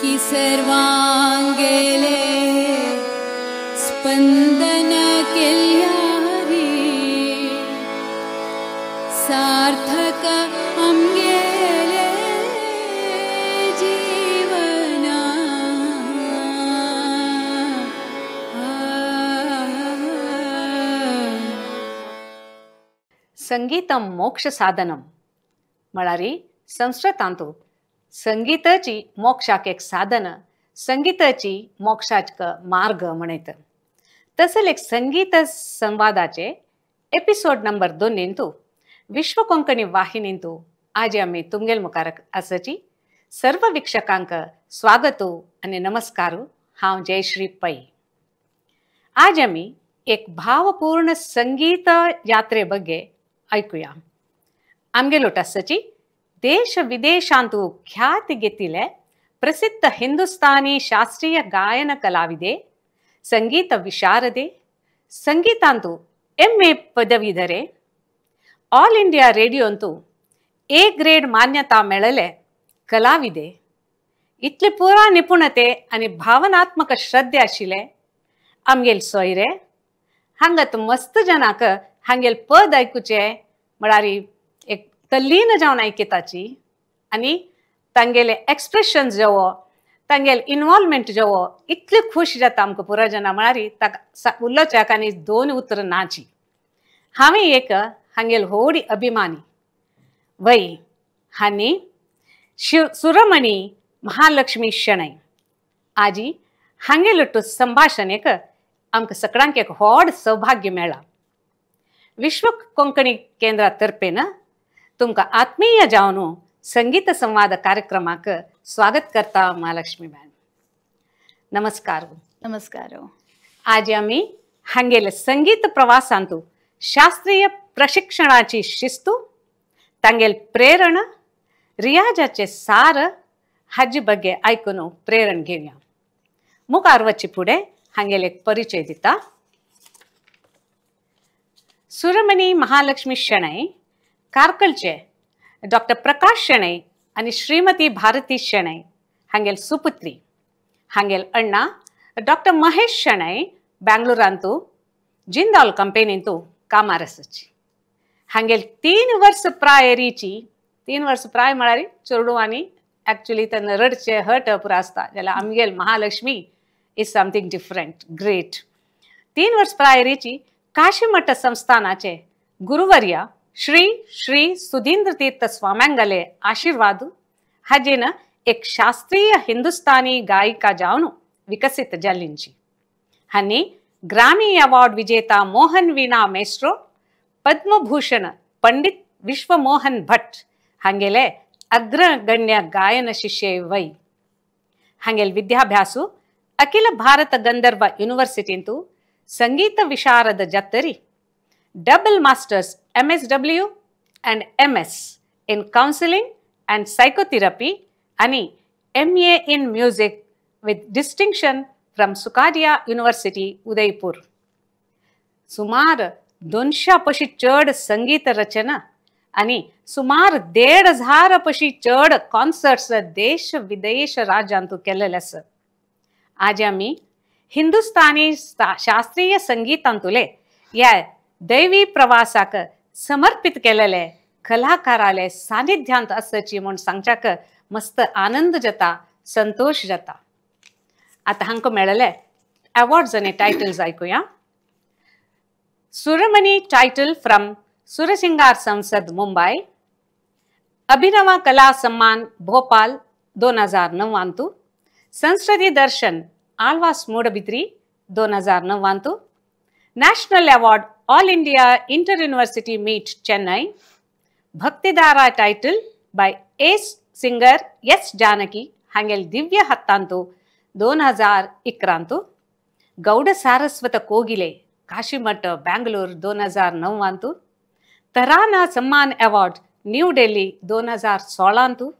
की सर्वांगेले स्पंदन केल्यारी सार्थक आमगेले जीवना संगीतम मोक्ष साधनम म्हळ्यारी संस्कृतांतू संगीताची मोक्षाक एक साधन संगीताची मोक्षाक मार्ग म्हणत तसल एक संगीत संवादाचे एपिसोड नंबर 2 इंतू विश्व कोंकणी वाहिनींतू आज आम्ही तुमगेल मुखार आसाची सर्व वीक्षकांक स्वागतू आणि नमस्कारू हांव जयश्री पै। आज आम्ही एक भावपूर्ण संगीत यात्रे बग्गे ऐकूया। आमगेलो आसाची देश विदेशांतू ख्याति घेतिले प्रसिद्ध हिंदुस्तानी शास्त्रीय गायन कलाविदे संगीत विशारदे संगीतांतू MA पदवीधरे ऑल इंडिया रेडियोंतू A ग्रेड मान्यता मेळले कलाविदे इतले पुरा निपुणते आणि भावनात्मक श्रद्धे आशिले आमगेल सोयरे हांगत मस्त जनाक हांगेल पद ऐकूचे म्हळ्यारी एक तल्लीन जावन ऐकताची आणि तांगेले एक्सप्रेशन जेवो तांगेल इन्वॉल्वमेंट जेवो इतले खुश जाता आमकां पुरा जना म्हळ्यारी ताका उल्लोचक आनी 2 उतर नाची। हांवें एक हांगेल व्हडी अभिमानी वय हांनी सुरमणी महालक्ष्मी शणै आजी हांगेल संभाषणेक आमकां सगळ्यांक एक व्हड सौभाग्य मेळ्ळा। विश्व कोंकणी केंद्रा तर्फेन तुमकां आत्मीय जावन संगीत संवाद कार्यक्रमाक स्वागत करता महालक्ष्मी मॅम। नमस्कार। नमस्कार। आज आम्ही हांगेल संगीत प्रवासांतू शास्त्रीय प्रशिक्षणाची शिस्तू तांगेल प्रेरण रियाजाचे सार हाजी बग्गे ऐकून प्रेरण घेवया। मुखार वच्चे फुडें हांगेल एक परिचय दिता। सुरमणी महालक्ष्मी शणै कारकलचे डॉक्टर प्रकाश शणै आणि श्रीमती भारती शणै हांगेल सुपुत्री। हांगेल अण्णा डॉक्टर महेश शणै बेंगळुरांतू जिंदाल कंपनींतू कामार आसाची। हांगेल 3 वर्स प्रायरीची 3 वर्स प्राय म्हळ्यार चेडू आनी एक्चुअली तेन्ना रडचे हट पुरो आसता जाल्यार आमगेल Mahalakshmi is something different great. 3 वर्स प्रायरीची काशीमठ संस्थानाचे गुरुवर्य श्री श्री सुधींद्र तीर्थ स्वाम्यांगले आशीर्वाद हाजेन एक शास्त्रीय हिंदुस्तानी गायिका जावन विकसित जाल्लींची। हांनी ग्रामी अवॉर्ड विजेता मोहन वीणा मेस्ट्रो पद्मभूषण पंडित विश्वमोहन भट्ट हांगेले अग्रगण्य गायन शिष्ये वय। हांगेल विद्याभ्यासू अखिल भारत गंधर्व युनिवर्सिटींतू संगीत विशारद जातरी double masters MSW and MS in counseling and psychotherapy आणि MA in music with distinction from Sukadia University Udaipur. सुमार 200 पशी चड संगीत रचना आणि सुमार 1,500 पशी चड कॉन्सर्ट्स देश विदेश राज्यांतू केलेले आसा। आज आम्ही हिंदुस्तानी शास्त्रीय संगीतांतुले या दैवी प्रवासाक समर्पित केलेले कलाकाराले सानिध्यांत आसाची म्हूण सांगच्याक मस्त आनंद जाता संतोष जाता। आता हांकां मेळले अवॉर्ड्स आनी टायटल्स ऐकूया। सुरमणी टायटल फ्रॉम सुरसिंगार संसद मुंबई, अभिनव कला सम्मान Bhopal 2009 Sanskriti Darshan Alvas Moodbidri 2009 national award All India inter university meet Chennai, Bhaktidhara title by ace singer S Janaki हांगेल दिव्य हत्तांतू 2011 Gaud Saraswat कोगिले Kashimath Bengaluru 2009 Tarana Samman award new Delhi 2016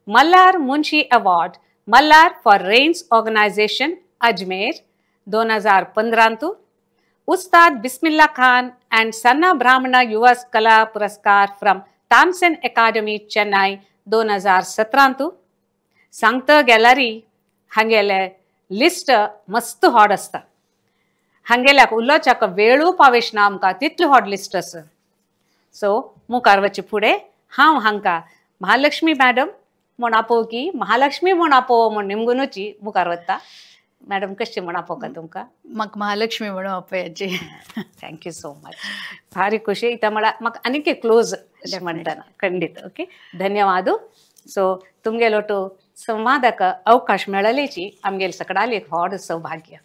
Malhar Munshi award Malhar for rains organisation Ajmer 2015 Ustad Bismillah Khan and Sanna Brahmana युवा कला पुरस्कार फ्रॉम तानसेन अकादमी चेन्नई 2017 सांगता गॅलरी हांगेले लिस्ट मस्त हॉड आसता हांगेल्याक उलोवच्याक वेळू पावेशना आमकां तितली हॉट लिस्ट आसा सो मुखार वचे फुडें हांव हांकां महालक्ष्मी मॅडम म्हूण आपोवकी महालक्ष्मी म्हूण आपोव म्हूण निमगुनूची मुखार वता मॅडम कशी म्हूण आपोवका तुमकां म्हाका महालक्ष्मी म्हणून आपयाची थँक्यू सो मच भारी खुशी इता म्हळ्यार म्हाका आनीक एक क्लोज अशें म्हणटना खंडीत ओके धन्यवाद सो तुमगेलो तो संवादक अवकाश मेळलेची आमगेले सगळ्याली एक व्हड सौभाग्य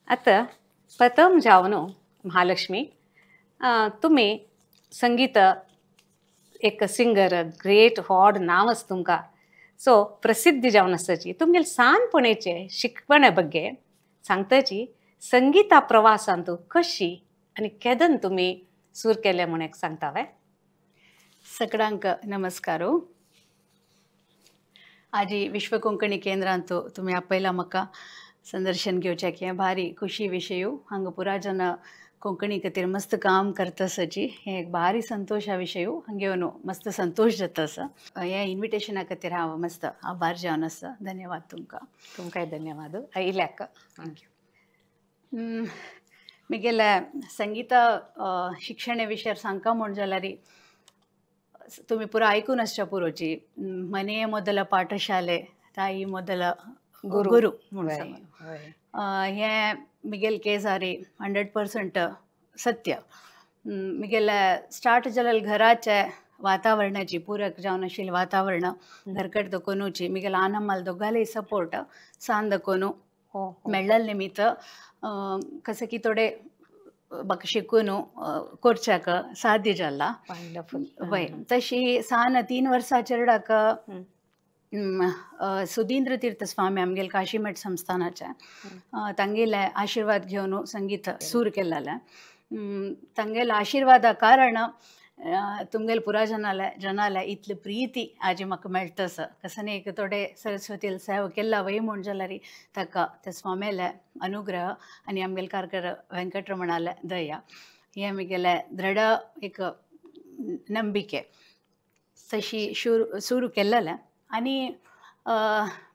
आतां प्रथम जावन महालक्ष्मी तुम्ही संगीत एक सिंगर ग्रेट व्हड नांव आसा तुमकां सो प्रसिद्धी जावन आसाची तुमगेले सानपणेचे शिकवणे बग्गे सांगताची संगीता प्रवासांत कशी आनी केदन तुमी सूर केले म्हूण एक सांगता वे सगळ्यांक नमस्कार आजी विश्व कोंकणी केंद्रांत तुम्ही आपयला म्हाका संदर्शन घेवचें हें भारी खुशी विशय हांगा पुराय जन कोंकणी खातीर मस्त काम करता आसाची हें एक भारी संतोशा विशय हांगा येवन मस्त संतोश जाता आसा हे इन्विटेशना खातीर हांव मस्त आभार जावन आसा धन्यवाद तुमकांय धन्यवाद आयल्याक थँक्यू म्हगेले संगीता शिक्षणे विशयार सांगता म्हण जाल्यार तुम्ही पुरो आयकून आसच्या पुरोची मने ಮೊದಲ ಪಾಠಶಾಲೆ ತಾಯಿ ಮೊದಲ ಗುರು हें म्हगेले केसारी 100% सत्य म्हगेले स्टार्ट जालें घराचे वातावरणाची पूरक जावन आशिल्लें वातावरण घरकड दकोनूची म्हगेले आनम्माल दोगालय सपोर्ट सान दकोनू मेळ्ळल निमित्त कशें की थोडे म्हाका शिकून करच्याक साध्य जाला वय तशी सान 3 वर्सां चेडवाक सुधींद्र तीर्थ स्वामी आमगेले काशीमठ संस्थानाचे तांगेले आशीर्वाद घेवन संगीत सूर केलेले तांगेले आशीर्वादा कारण तुमगेले पुरा जनाले इतली प्रीती आजी म्हाका मेळटस कसं एक थोडे सरस्वतीला सेवा केला वय म्हण जाल्यार ताका त्या स्वामेले अनुग्रह आनी आमगेले कारकर वेंकटरमणाले दया हे म्हगेले दृढ एक ನಂಬಿಕೆ तशी सुरू केलेले आनी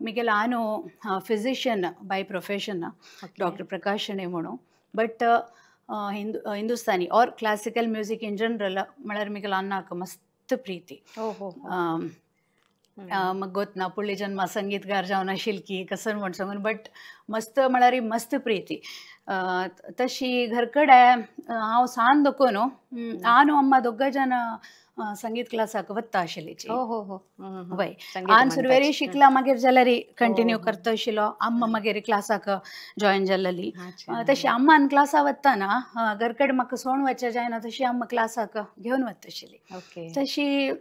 म्हगेले हांव फिजिशियन बाय प्रोफेशन डॉक्टर प्रकाश शणे म्हणून बट हिंदुस्तानी और क्लासिकल म्युझिक इन जनरल म्हळ्यार म्हगेले अन्नाक मस्त प्रीती म्हाका गोतना पुळी जन्मा संगीतकार जावन आशिल्ली कसं म्हण सांगून बट मस्त म्हळ्यार मस्त प्रीती तशी घरकडे हांव सान दकोन हांव अम्मा दोगांय जन संगीत क्लासाक वता आशिल्लीची वय हांव सुरवेरी शिकला मागीर जाल्यार कंटिन्यू करता आशिल्लो अम्मा मागीर क्लासाक जॉयन जाल्ली तशी अम्मान क्लासा वताना घरकडे म्हाका सोण वचचें जायना तशी अम्मा क्लासाक घेवन वता आशिल्ली तशी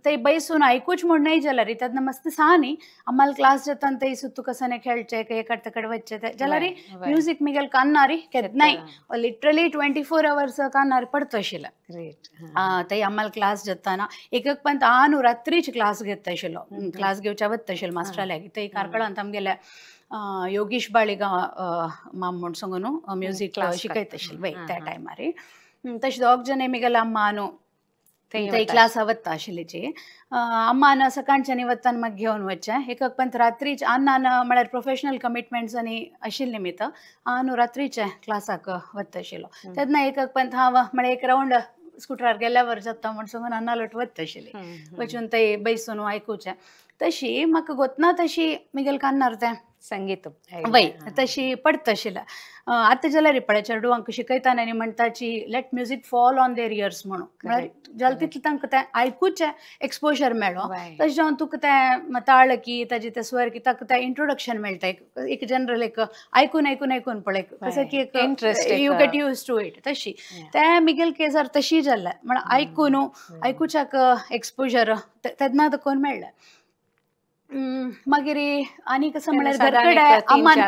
थंय बैसून आयकूच म्हूण न्हय जाल्यार तेन्ना मस्त न्ही अम्माल क्लास जाता थंय सुत्तू कसं खेळचें एकाड तेकड वचचें जाल्यार म्युझीक म्हगेले कान्नारी केन्नाय लिटरली 24 hours कान्नारी पडता आशिल्लें थंय अम्माल क्लास जाताना एक पंत हांव रात्रीच क्लास घेता आशिल्लो क्लास घेवच्या वता आशिल्लो मास्टराल्याक थंय कारकळांत आमगेले योगीश बाळीगांव माम म्हूण सांगून म्युझीक शिकयता आशिल्लो वय त्या टायमार तशें दोग जन म्हगेले अम्मा न्हू थंय क्लासा वता आशिल्लीची अम्मान सकाळच्यानी वताना म्हाका घेवन वचचें एक पंत रात्रीच अन्नान म्हळ्यार प्रोफेशनल कमिटमेंट्स आनी आशिल्ले निमित्त हांव रात्रीचे क्लासाक वता आशिल्लो तेन्ना एक पंत हांव म्हळ्यार एक रावंड स्कुटरार गेल्यावर जाता म्हण सांगून अन्ना लोट वता आशिल्ली वचून थंय बैसून आयकुचें तशी म्हाका गोतना तशी म्हगेले कान्नार तें संगीत वय तशी पडता आशिल्लें आतां जाल्यार पळय चेडवांक शिकयताना आनी म्हणटाची let music fall on their ears म्हणून म्हळ्यार जाल्यार तितलें तांकां तें आयकुचें एक्सपोजर मेळ्ळो तशें जावन तुका तें ताळ की ताजे ते स्वर की ताका तें इंट्रोडक्शन मेळटा एक जनरल एक आयकून पळय कशें की एक you get used to it तशी तें म्हगेले केसार तशी जाल्लें म्हळ्यार आयकुच्याक एक्सपोजर तेन्ना कोण मेळ्ळें मागीर आनी कसं म्हळ्यार घरकडे अम्मान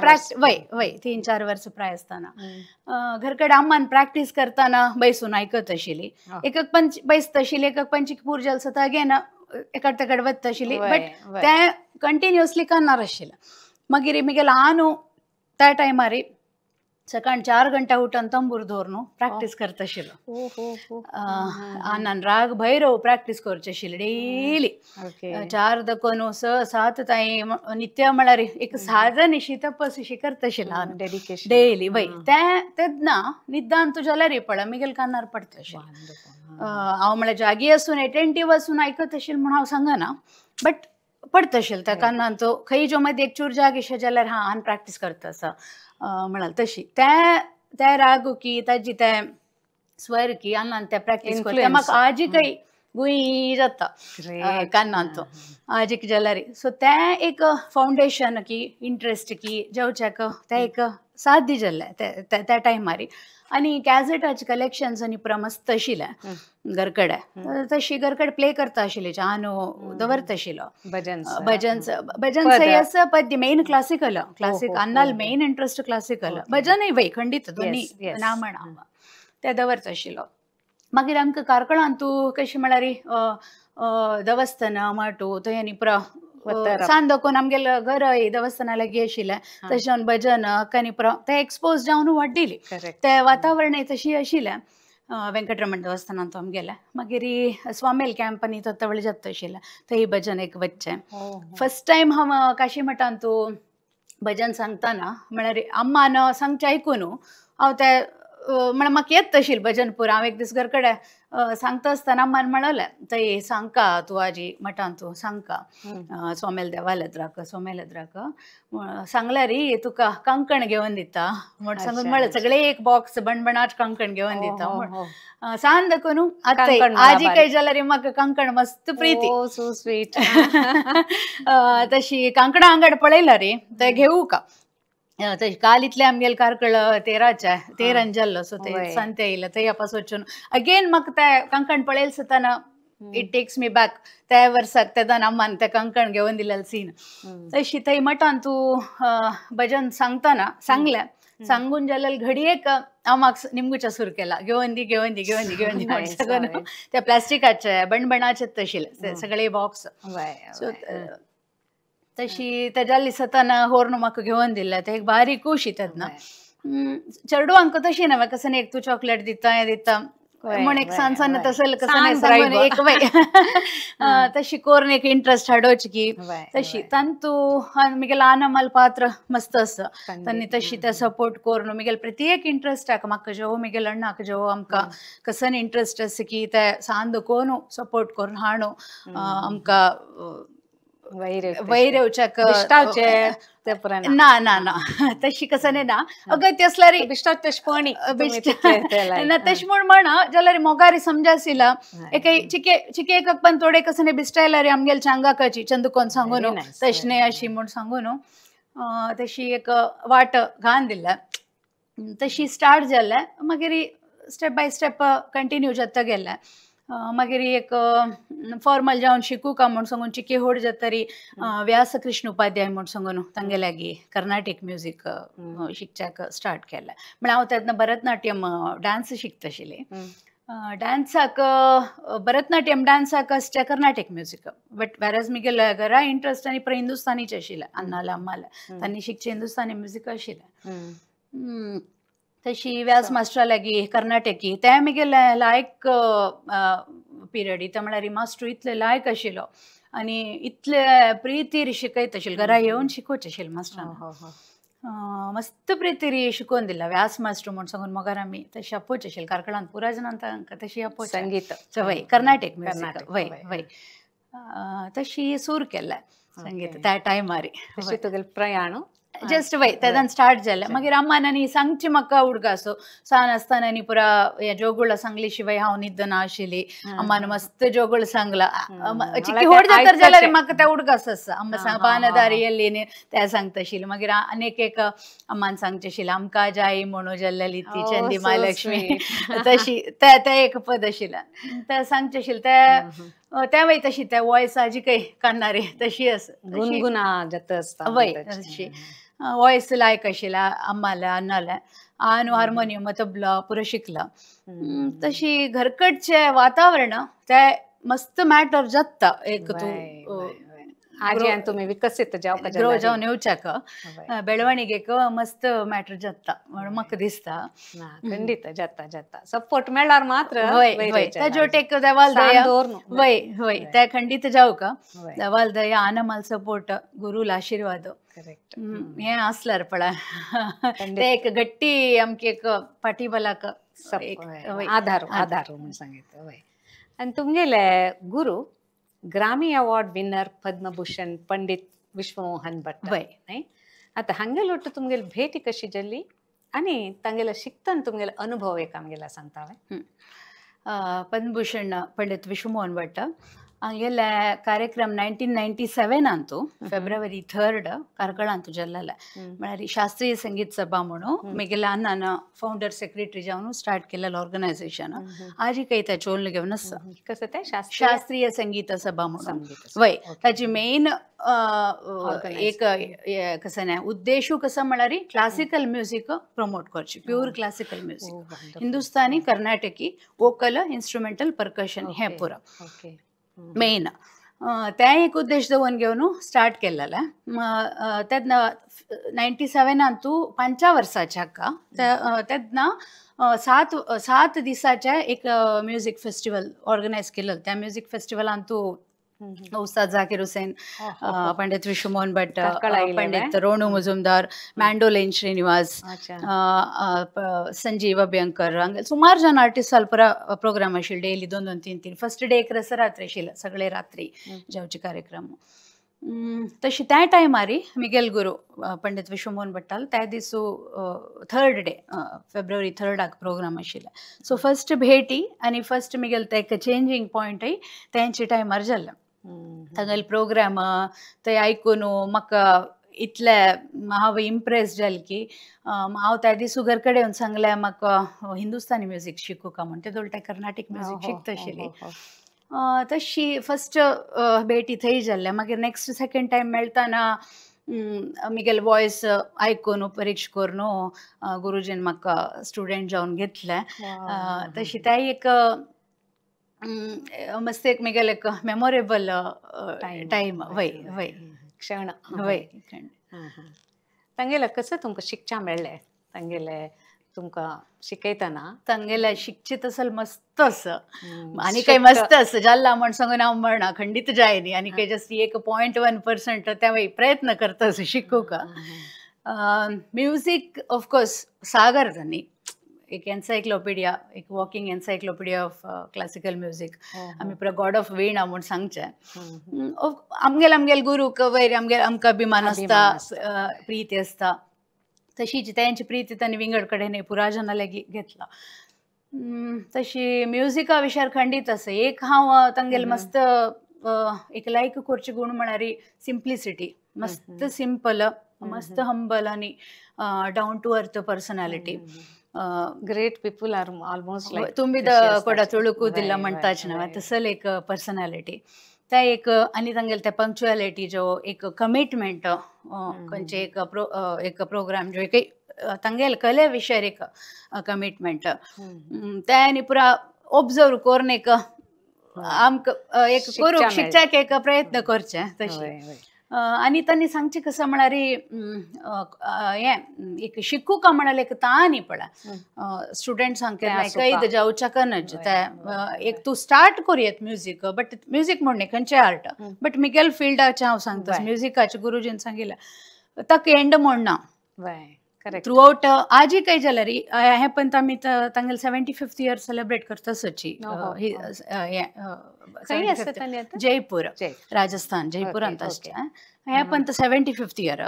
वय 3-4 वर्सां प्राय आसतना घरकडे अम्मान प्रॅक्टीस करताना बैसून आयकत आशिल्ली एक पंच बैसता आशिल्ली एक पंचीक पूर जाल्सो तो अगेन एकाड तेकड वता आशिल्ली बट तें कंटिन्युअसली करनार आशिल्लें मागीर म्हगेलें हांव त्या टायमार सकाळ 4 गंटा उठून तंबूर धरून प्रॅक्टिस करत आशिल्लो. नान राग भैरव प्रॅक्टिस करचे आशिल्ले डेली. 4 दकोन 6-7 ताई नित्य म्हळ्यार एक साधन अशी तपस अशी करत आशिल्लो डेडिकेशन डेली. वय तेदना निदान तू जाल्यार पळय मिगेल कानार पडता आशिल्लो. हांव म्हळ्यार जागी असून एटेंटिव्ह असून आयकत आशिल्लो म्हूण हांव सांगना, बट पडता आशिल्लो त्या कानान तो खंयच्या मध्ये एक चूर जाग अशें जाल्यार हांव प्रॅक्टिस करता आसा म्हणाल तशी. त्या राग की ताजी ते स्वर की हांगान ते प्रॅक्टिस करता म्हाका आजी काही गुई जाता कानान तो आजीक जाल्यार. सो तें एक फावंडेशन की इंट्रस्ट की जेवच्याक ते एक साथ दी जाल्ले त्या टायमार. आनी कॅझेटाचे कलेक्शन्स आनी पुरा मस्त आशिल्ले घरकडे. तशी घरकडे प्ले करता आशिल्ले चानू दवरता आशिल्लो भजन पद्य मेन क्लासिकल अन्नाल मेन इंट्रस्ट क्लासिकल भजनय वय खंडीत दोनी ना म्हणा ते दवरता आशिल्लो. मागीर आमकां कारकळान तूं कशी म्हळ्यार देवस्थाना माटू थंय आनी पुरा सांज दाखोवन आमगेले घर देवस्थाना लागीं आशिल्लें तशें भजन आनी पुरा ते एक्सपोज जावन वाडडिली ते वातावरण तशी आशिल्लें. वेंकटरमण देवस्थानांत आमगेलें. मागीर स्वामेल कॅम्प आनी तत्तवळी जाता आशिल्लें थंय भजन एक वच्चें. फर्स्ट टायम हांव काशी मठान तूं भजन सांगतना म्हळ्यार अम्मान सांगचें आयकून हांव ते म्हळ्यार म्हाका येत आशिल्लें भजन पुरो. हांव एक दीस घर कडेन सांगता आसतना अम्मान म्हणलें थंय सांगका तूं आजी मठान तूं सांगका सोमेल देवालद्राक सांगल्या री तुका कंकण घेवन दिता म्हण सांगून म्हळें सगळे एक बॉक्स बणबणाट कंकण घेवन दिता म्हण सांग दाखोवन आतां आजी काही जाल्यार म्हाका कंकण मस्त प्रिती. So sweet. तशी कांकणां आंगड पळयला रे ते घेवू का काल इतले आमगेले कारकळ 13 जाल्लो. सो ते सांते येयला थंय पास वचून अगेन म्हाका ते कंकण पळयले सताना इट टेक्स मी बॅक त्या वर्साक तेदान अम्मान ते कंकण घेवन दिलेले सीन. तशी थंय मठान तूं भजन सांगतना सांगून जाल्यार घडयेक हांव म्हाका निमगुच्या सुरू केला घेवन दी सगळं त्या प्लास्टिकाचे बणबणाचेच आशिल्ले सगळे बॉक्स. सो तशी तेज्या दिसताना होर्न म्हाका घेवन दिल्ले ते एक भारी खुशी तेदना. चेडवांक तशी ना कसं एक तूं चॉकलेट दिता हें दिता म्हण एक सांग तसं कसं एक वय तशी कोरून एक इंट्रस्ट हाडोवची की तशी तंतू मिगेल आनमल पात्र मस्त आसा तांणी तशी ते सपोर्ट करून मिगेल प्रत्येक इंट्रस्ट म्हाका जेव मिगेल अण्णाक जेव आमकां कसन इंट्रस्ट आसा की ते सांद कोनू सपोर्ट करून हाडू आमकां वैरवच्याक ना ना ना तशी कसं ना अगत्य असल्यार तश म्हूण म्हणा जाल्यार मोगारी समजा आशिल्ला एक चिके पण थोडे कसं बिस्टायल्यार आमगेल चांगाकाची चंदुकोन सांगून तशने अशी म्हूण सांगून तशी एक वाट घान दिल्या तशी स्टार्ट जाल्ले मागीर स्टेप बाय स्टेप कंटिन्यू जाता गेले. मागीर एक फॉर्मल जावन शिकू का म्हूण सांगून चिकी होड जातरी व्यास कृष्ण उपाध्याय म्हूण सांगून तांगे लागीं कर्नाटीक म्युजीक शिकच्याक स्टार्ट केलें. म्हळ्यार हांव तेन्ना भरतनाट्यम डान्स शिकता आशिल्लें. डान्साक भरतनाट्यम डान्साक आसचें Carnatic music but whereas Miguel घरा इंट्रस्ट आनी हिंदुस्तानीचें आशिल्लें अन्नाले अम्माले तांणी शिकचें हिंदुस्तानी म्युजीक आशिल्लें. तशी व्यास मास्टरा लागीं कर्नाटकी ते मिगेले लायक पिरियड इता म्हळ्यार मास्टर इतले लायक आशिल्लो आनी इतले प्रितीर शिकयत आशिल्लो घरा येवन शिकोवचें आशिल्लें मास्टरान मस्त प्रितीर शिकोवन दिला व्यास मास्टर म्हूण सांगून मोगार आमी तशी अपोच आशिल्ली कारकळान पुराय जाणां तांकां तशी अपोच संगीत वय कर्नाटीक म्युजीक वय वय तशी सूर केल्या संगीत त्या टायमार तुगेलें प्रयाण जस्ट वय तेदान स्टार्ट जालें. मागीर अम्मानी सांगची म्हाका उडगा सो सान आसतना न्ही पुरा हे जोगुळ सांगली शिवाय हांव न्हिद ना आशिल्ली. अम्मान मस्त जोगुळ सांगला चिकी होड जाता जाल्यार म्हाका ते उडगास आसा अम्मा सांग पानदारी येल्ली न्ही ते सांगता आशिल्ली. मागीर आनीक एक अम्मान सांगचे आशिल्लें आमकां जाय म्हणू जाल्लेली ती चंदी महालक्ष्मी तशी ते एक पद आशिल्लें ते सांगचे आशिल्लें ते वय तशी त्या वॉयस आजी काही काडणारी तशी आसा गुणगुना जाता आसता वय तशी वॉयस लायक आशिल्ला अम्माला अन्नाले हांव हार्मोनियम तबला पुरो शिकला. तशी घरकडचे वातावरण ते मस्त मॅटर जाता एक तूं आजी आणि तुम्ही विकसित जाव का ग्रो जावन येवच्याक हय. बेळवणीगेक मस्त मॅटर जाता म्हणून म्हाका दिसता. ना खंडित जाता सपोर्ट मेळ्ळार मात्र वय वयर वय येचें तेजो लागें. टेक देवाल सांग दया दवर न्हू. वय वय ते खंडित जाऊ का वय. देवाल दया आनमाल सपोर्ट गुरुल आशीर्वाद करेक्ट हे असल्यार पळय ते एक गट्टी आमके एक पाठीबलाक आधार म्हणून सांगितलं वय. आणि तुमगेले गुरु ग्रामी अवॉर्ड विनर पद्मभूषण पंडित विश्वमोहन भट वय. नाही आता हंगे लोट तुमगेली भेटी कशी जल्ली आणि तांगेला शिकताना तुमगेला अनुभव एक आमगेला सांगता हांवें. पद्मभूषण पंडित विश्वमोहन भट ಹಂಗೆಲ್ಲ ಕಾರ್ಯಕ್ರಮ 1997 ಅಂತೂ ಫೆಬ್ರವರಿ 3 ಕಾರ್ಕಳ ಅಂತೂ ಜಲ್ಲಲ್ಲ म्हळ्यार शास्त्रीय संगीत सभा म्हणून मेगेला अन्न फाउंडर सेक्रेटरी जावन स्टार्ट केलेलं ऑर्गनायझेशन आजी काही त्या चोल घेऊन कसं ते शास्त्रीय संगीत सभा म्हणून वय त्याची मेन एक कसं नाही उद्देश कसं म्हळ्यार क्लासिकल म्युझिक प्रमोट करची प्युअर क्लासिकल म्युझिक हिंदुस्थानी कर्नाटकी वोकल इन्स्ट्रुमेंटल परकशन हे पुरं मेन त्या एक उद्देश दवरून घेऊन स्टार्ट केलेला त्यातनं 97 ಅಂತೂ 5 वर्साच्या का त्यातनं 7 दिसाच्या एक म्युझिक फेस्टिवल ऑर्गनायज केलं त्या म्युझिक फेस्टिवलांतू उस्ताद झाकीर हुसेन पंडित विश्वमोहन भट पंडित रोणू मुजुमदार मँडोलेन श्रीनिवास संजीव अभ्यंकर हंगे सुमार जन आर्टिस्ट पुरा प्रोग्राम आशिल्ले डेली 2-2-3-3 फर्स्ट डे एक रसरात्री आशिल्ले सगळे रात्री जेवचे कार्यक्रम तशी त्या टायमारी मिगेल गुरु पंडित विश्वमोहन भट्टाल त्या दिसू 3rd डे फेब्रुवारी 3rd प्रोग्राम आशिल्ले सो फर्स्ट भेटी आणि फर्स्ट मिगेल ते एक चेंजिंग पॉइंट त्यांची टायमार जाल्ले तांगेल प्रोग्राम ते आयकून म्हाका इतले हांव इम्प्रेस जालें की हांव त्या दिसू घर कडेन येवन सांगलें म्हाका हिंदुस्थानी म्युझिक शिकूं का म्हण ते दोळटे कर्नाटीक म्युझिक शिकता आशिल्ली तशी फर्स्ट भेटी थंय जाल्ले मागीर नेक्स्ट सेकंड टायम मेळटाना मिगेल वॉयस आयकून परीक्षा करून गुरुजीन म्हाका स्टुडंट जावन घेतले तशी त्या एक मस्त एक मिगेल एक मेमोरेबल टायम वय वय क्षण वय तांगेला कसं तुमकां शिकच्या मेळ्ळें तांगेले तुमकां शिकयतना तांगेले शिकचीत असल मस्त असं आणि काही मस्त असं जाल्ला म्हण सांगून हांव म्हणा खंडित जायनी आणि काही जास्त 1.1% त्या वेळी प्रयत्न करता असं शिकू का म्युझिक ऑफकोर्स सागर जाणी एक एन्सायक्लोपिडिया एक walking encyclopaedia of classical music आमी पुरा गॉड ऑफ वीणा म्हूण सांगचें आमगेल गुरू वयर आमकां अभिमान आसता प्रीती आसता तशीच त्यांची प्रीती त्यांनी विंगड कडेन पुराजना लेगीत घेतला तशी म्युझिका विशयार खंडीत आसा एक हांव तांगेल मस्त एक लायक करचे गुण म्हळ्यार सिंप्लिसिटी मस्त सिंपल मस्त हंबल आणि down to earth personality great people are almost like तुम्ही कोडा तुळुकूदिल्ला म्हणटाच ना तसल एक पर्सनॅलिटी त्या एक आणि तांगेल त्या पंक्च्युअलिटी जो एक कमिटमेंट खंयचे एक प्रोग्राम जो एक तांगेल कले विशयार एक कमिटमेंट त्या आनी पुरा ऑब्जर्व करून एक आमकां एक करूंक शिकच्याक एक प्रयत्न करचे तशें आणि त्यांनी सांगचे कसं म्हळ्यार हे एक शिकू का म्हणाले एक ताणी पळा स्टुडंट सांगते कैद जावच्या कनज एक तू स्टार्ट करूयेत म्युझिक बट म्युझिक म्हणणे खंयचे आर्ट बट मिगेल फिल्डाचे हांव सांगता म्युझिकाचे गुरुजीन सांगिल्लें ताका एंड म्हणना थ्रू आउट आजी काही जाल्यार हे पण आमी तांगेल 75th इयर सेलिब्रेट करता सची जयपूर राजस्थान जयपुरांत आसता हे पण 75th इयर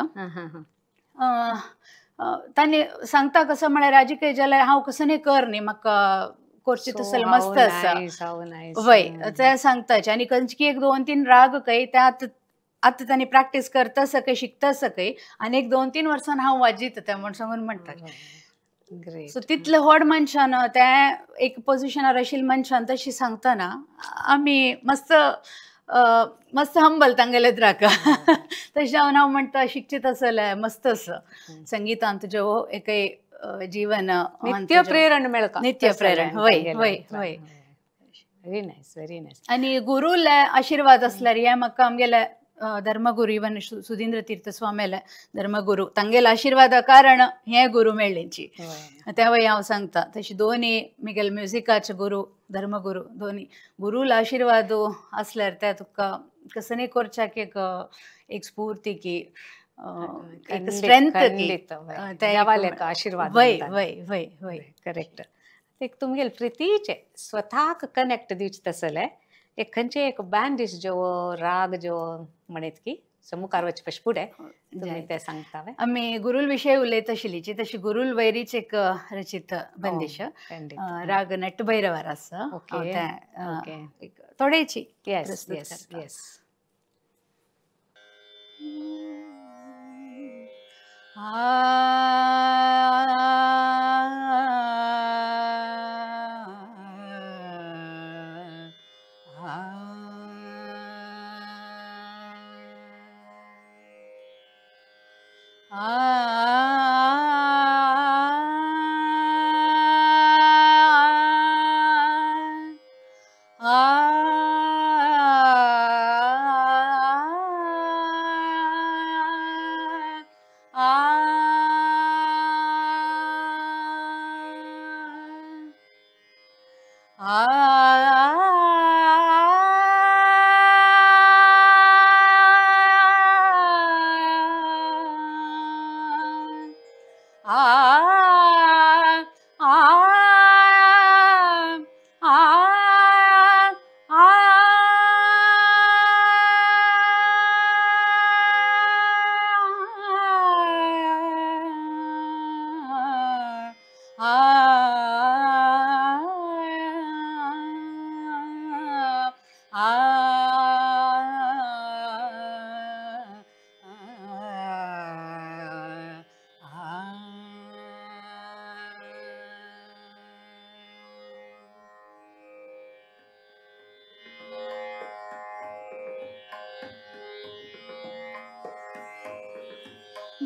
तांणी सांगता कसं म्हळ्यार आजी काही जाल्यार हांव कसं नाही कर न्ही म्हाका करची तसं मस्त आसा वय ते सांगताचे आनी खंयची एक 2-3 राग काही त्या आता त्यांनी प्रॅक्टिस करता सकै शिकता सकै आणि एक 2-3 वर्सान हांव वाजीत त्या म्हण सांगून म्हणटा सो तितले व्हड मनशान त्या एक पोजिशनार आशिल्ल्या मनशान तशी सांगतना आमी मस्त मस्त हंबल तांगेले द्राक तशें जावन हांव म्हणटा शिकचीत आसले मस्त असं संगीतांत जो एक जीवन नित्य प्रेरण मेळटा नित्य प्रेरण वय वय वय व्हेरी नायस आणि गुरुले आशीर्वाद असल्यार हे म्हाका आमगेले ಧರ್ಮಗುರು ಇವನ್ ಸುಧೀಂದ್ರ ತೀರ್ಥ स्वामेले धर्मगुरू तांगेल आशीर्वाद कारण हे गुरु मेळ्ळेची तेव्हा हांव सांगता तशी दोन्ही मिगेल म्युझिकाचे गुरु धर्मगुरू दोन्ही गुरुल आशीर्वाद असल्यार ते तुका कसं नाही करच्याक एक स्फूर्ती की एक स्ट्रेंथ आशीर्वाद वय वय वय वय करेक्ट एक तुमगेल प्रितीचे स्वताक कनेक्ट दिवचे तसले एक खंयचे एक बँड दिस जो राग जो म्हणत की मुखार वच पश फुडें तुमी ते सांगतावे आमी गुरुल विशय उलयत आशिल्लीची तशी गुरुल वैरीच एक रचित बंदिश राग नट भैरवार आसा थोडेची येस येस येस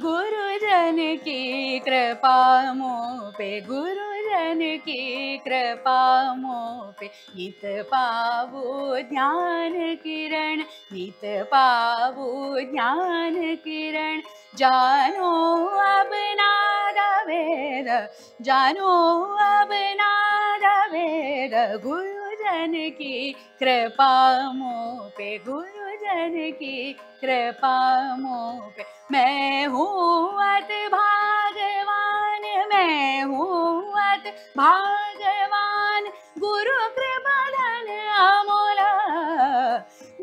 गुरुजन की कृपा मोपे गुरुजन की कृपा मोपे नित पावो ज्ञान किरण नित पावो ज्ञान किरण जानो अब नाद वेद जानो अब नाद वेद गुरुजन की कृपा मोपे गुरुजन की कृपा मोपे मैं हूँ अत भागवान मैं हूँ अत भागवान गुरु कृपा धन अमोला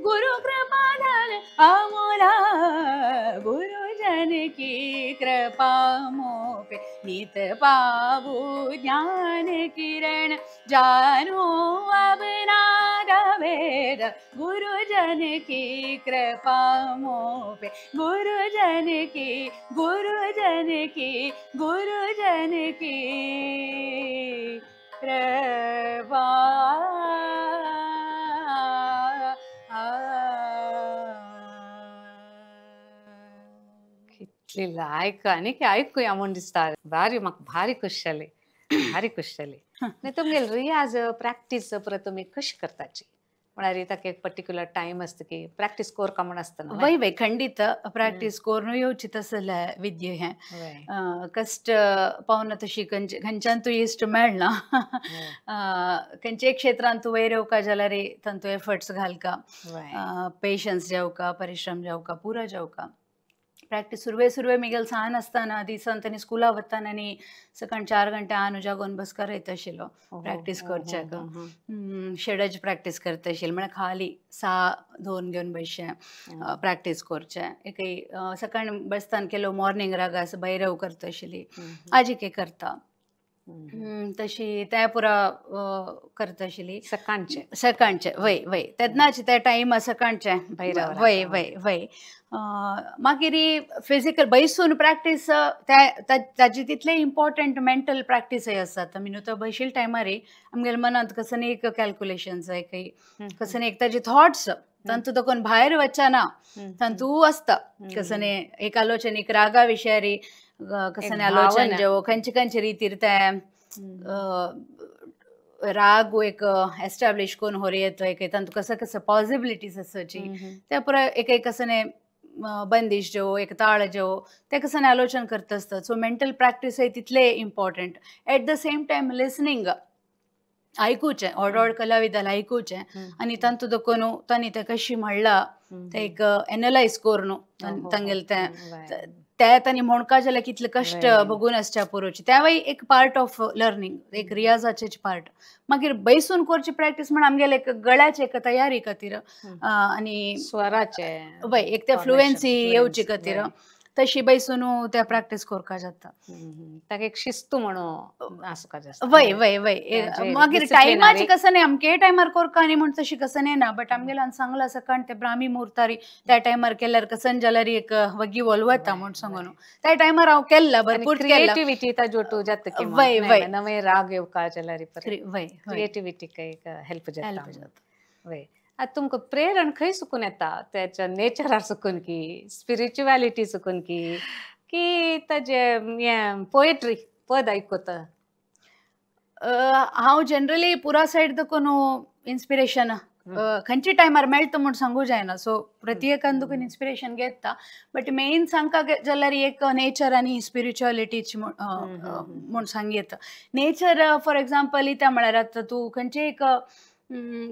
गुरु कृपा धन अमोला गुरुजन की कृपा मोपे नित पावो ज्ञान किरण जानो अब नाद वेद गुरुजन की कृपा मोपे गुरुजन की गुरुजन की गुरुजन की कृपा कितली लायक आनी की आयकुया म्हूण दिसता भारी म्हाका भारी खुश जाली भारी खुश जाली तुमगेल रियाज प्रॅक्टीस परत तुमी कशी करताची म्हळ्यार ताका एक पर्टिक्युलर टायम आसता की प्रॅक्टीस कोरका म्हण आसता न्हू वय वय खंडित प्रॅक्टीस कोरून येवची तसले विद्ये हें कष्ट पावना तशी खंयच्यान तूं इश्ट मेळना खंयचे क्षेत्रांत तूं वयर येवका जाल्यार तातूंत एफर्ट्स घालका पेशन्स जेवका परिश्रम जेवका पुरा जेवका प्रॅक्टीस सुरवे मिगेल सान आसतना दिसान ताणी स्कुला वताना आनी सकाळ 4 घंटे आन जागोन बसकार येता आशिल्लो प्रॅक्टीस करच्याक शेडज प्रॅक्टीस करता आशिल्ली म्हळ्यार खाली 6-2 घेवन बसचें प्रॅक्टीस करचें एक सकाळ बसतान केलो मॉर्निंग रागास भैरव करता आशिल्ली आजीके करता तशी त्या पुरा करता आशिल्ली सकाळचे वय वय तेदनाचे ते टायमा सकाळचे वय वय वय मागीर फिजिकल बसून प्रॅक्टीस ताजी तितले इम्पॉर्टंट मेंटल प्रॅक्टीसय आसात आमी न्हू तो बशील टायमार आमगेल्या मनांत कसं एक कॅल्क्युलेशन्स कसं एक ताजे थॉट्स तांतू तकून भायर वचना तांतू आसता कसं एक आलोचन एक रागा विशयारी कसं आलोचन जेवो खंयचे खंयचे रितीर ते राग एक एस्टॅब्लिश करून होरी येतो एक तांतू कसं कसं पॉसिबिलिटीज आसाची त्या पुरा एक एक कसं बंदिश जो एक ताळ जो ते कसं आलोचन करत असतात. सो मेंटल प्रॅक्टिस आहे तितले important. At the same time listening ऐकूचे ऑड कलाविदाला ऐकूचे आणि तांतू दकोनु तांणी ते कशी म्हणला ते एक एनालाइज करून तांगेल त्या तांणी म्हणका जाल्यार कितले कष्ट बघून आसच्या पुरोची त्यावेळी एक पार्ट ऑफ लर्निंग एक रियाजाचे पार्ट. मागीर बैसून करची प्रॅक्टिस म्हण आमगेले एक गळ्याचे एक तयारी खातीर आणि स्वराचे वय एक ते फ्लुएन्सी येवची खातीर तशी बैसून त्या प्रॅक्टिस करका जाता. ताका एक शिस्त म्हणून आसका जास्त. वय वय वय मागीर टायमाची कसं नाही अमके टायमार करका न्ही म्हण तशी कसं नाही ना. बट आमगेल्यान सांगला सकाळ ते ब्राह्मी मुहूर्तारी त्या टायमार केल्यार कसं जाल्यार एक वगी वलवता म्हण सांगून त्या टायमार हांव केल्ला भरपूर क्रिएटिविटी ताजोटू जात की वय वय नवे राग येवका जाल्यार वय क्रिएटिविटी एक हेल्प जाता. वय आता तुमकां प्रेरण खंय सुकून येता त्याच्या नेचरार सुकून की स्पिरिच्युअलिटी सुकून की ताजे हें पोएट्री पद आयकता. हांव जनरली पुरा सायड देखून इन्स्पिरेशन खंयच्या टायमार मेळटा म्हूण सांगू जायना. सो प्रत्येकान देखून इन्स्पिरेशन घेता. बट मेन सांगता जाल्यार एक नेचर आनी स्पिरिच्युअलिटीची म्हूण सांगता. नेचर फॉर एक्झाम्पल इता म्हळ्यार आतां तूं खंयचे एक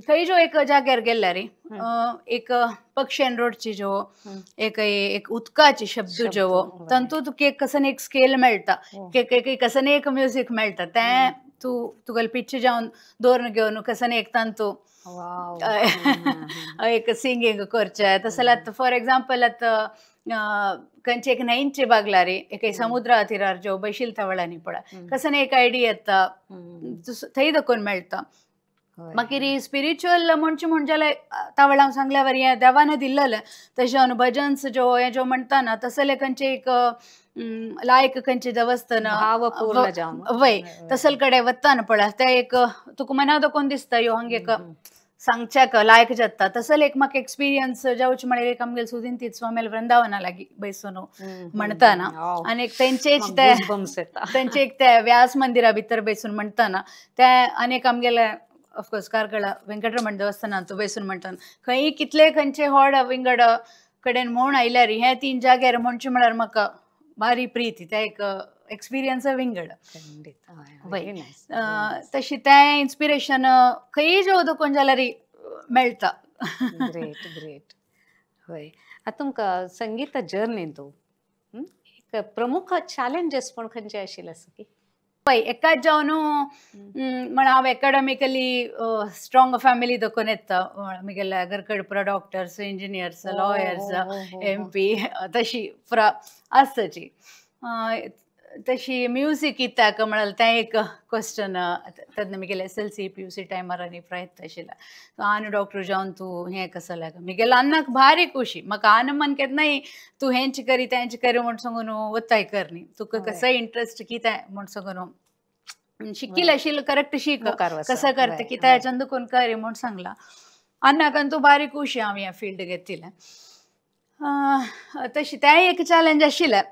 खंय जो एक जाग्यार गेल्यार एक पक्षीन रोडची जो एक उदकाची शब्द जो तांतू तुका एक कसन एक स्केल मेळटा कसन एक म्युझिक मेळटा तें तूं तुगेले पिच्चे जावन दवरून घेवन कसन एक तांतू एक सिंगींग करचें. तशें जाल्यार फॉर एक्झाम्पल आतां खंयचे एक न्हंयचे बागलारी एक समुद्रा तिरार जो बैशील तवळांनी पळय कसन एक आयडिया येता थंय देखून मेळटा. मागीर स्पिरिच्युअल म्हणचे म्हणजे तावळ हांव सांगल्या वर हें देवान दिल्लेलें तशें भजन्स जो हें जो म्हणटा ना तसले खंयचे एक लायक खंयचे देवस्थान वय तसले कडेन वताना पळय ते एक तुका मना दाखोवन दिसता ह्यो हांगा एक सांगच्याक लायक जाता. तसले एक म्हाका एक्सपिरियन्स जावचे म्हळ्यार एक आमगेले सुदीन तीत स्वामेल वृंदावना लागीं बैसून म्हणटाना आनी एक तेंचेच तेंचे एक ते व्यास मंदिरा भितर बैसून म्हणटाना ते आनीक आमगेले ऑफकोर्स कारकळा वेंकटरमण देवस्थानांत तूं बैसून म्हणटा खंय कितले खंयचे व्हड विंगड कडेन म्हूण आयल्यार हे 3 जाग्यार म्हणचे म्हळ्यार म्हाका भारी प्रीती ते एक एक्सपिरियन्स विंगड. तशी तें इन्स्पिरेशन खंय जो देखून जाल्यार मेळटा. Great great. हय आतां तुमकां संगीता जर्नींतू एक प्रमुख चॅलेंजेस पण खंयचे आशिल्ले आसा की पळय एकाच जावन म्हण हांव एकाडेमिकली स्ट्रॉंग फॅमिली देखून येता. म्हगेल्या घरकड पुरा डॉक्टर्स इंजिनियर्स लॉयर्स MP तशी पुरा आसताची. तशी म्युजीक इत्याक म्हळ्यार तें एक क्वेश्चन तेन्ना म्हगेले SLC PUC टायमार आनी प्रयत्न आशिल्लो. आनी डॉक्टर जावन तूं हें कसो लाग म्हगेलो अन्नाक भारी खुशी म्हाका आन मन केन्नाय तूं हेंच करी तेंच करी म्हूण सांगून वताय कर न्ही तुका कसोय इंट्रस्ट कितें म्हूण सांगून शिकिल्लें आशिल्लें करेक्ट शीक कसं करता कितें हेच्यान देखून करी म्हूण सांगलां. अन्नाकन तूं भारी खुशी हांव हें फिल्ड घेतिल्लें. तशी तें एक चॅलेंज आशिल्लें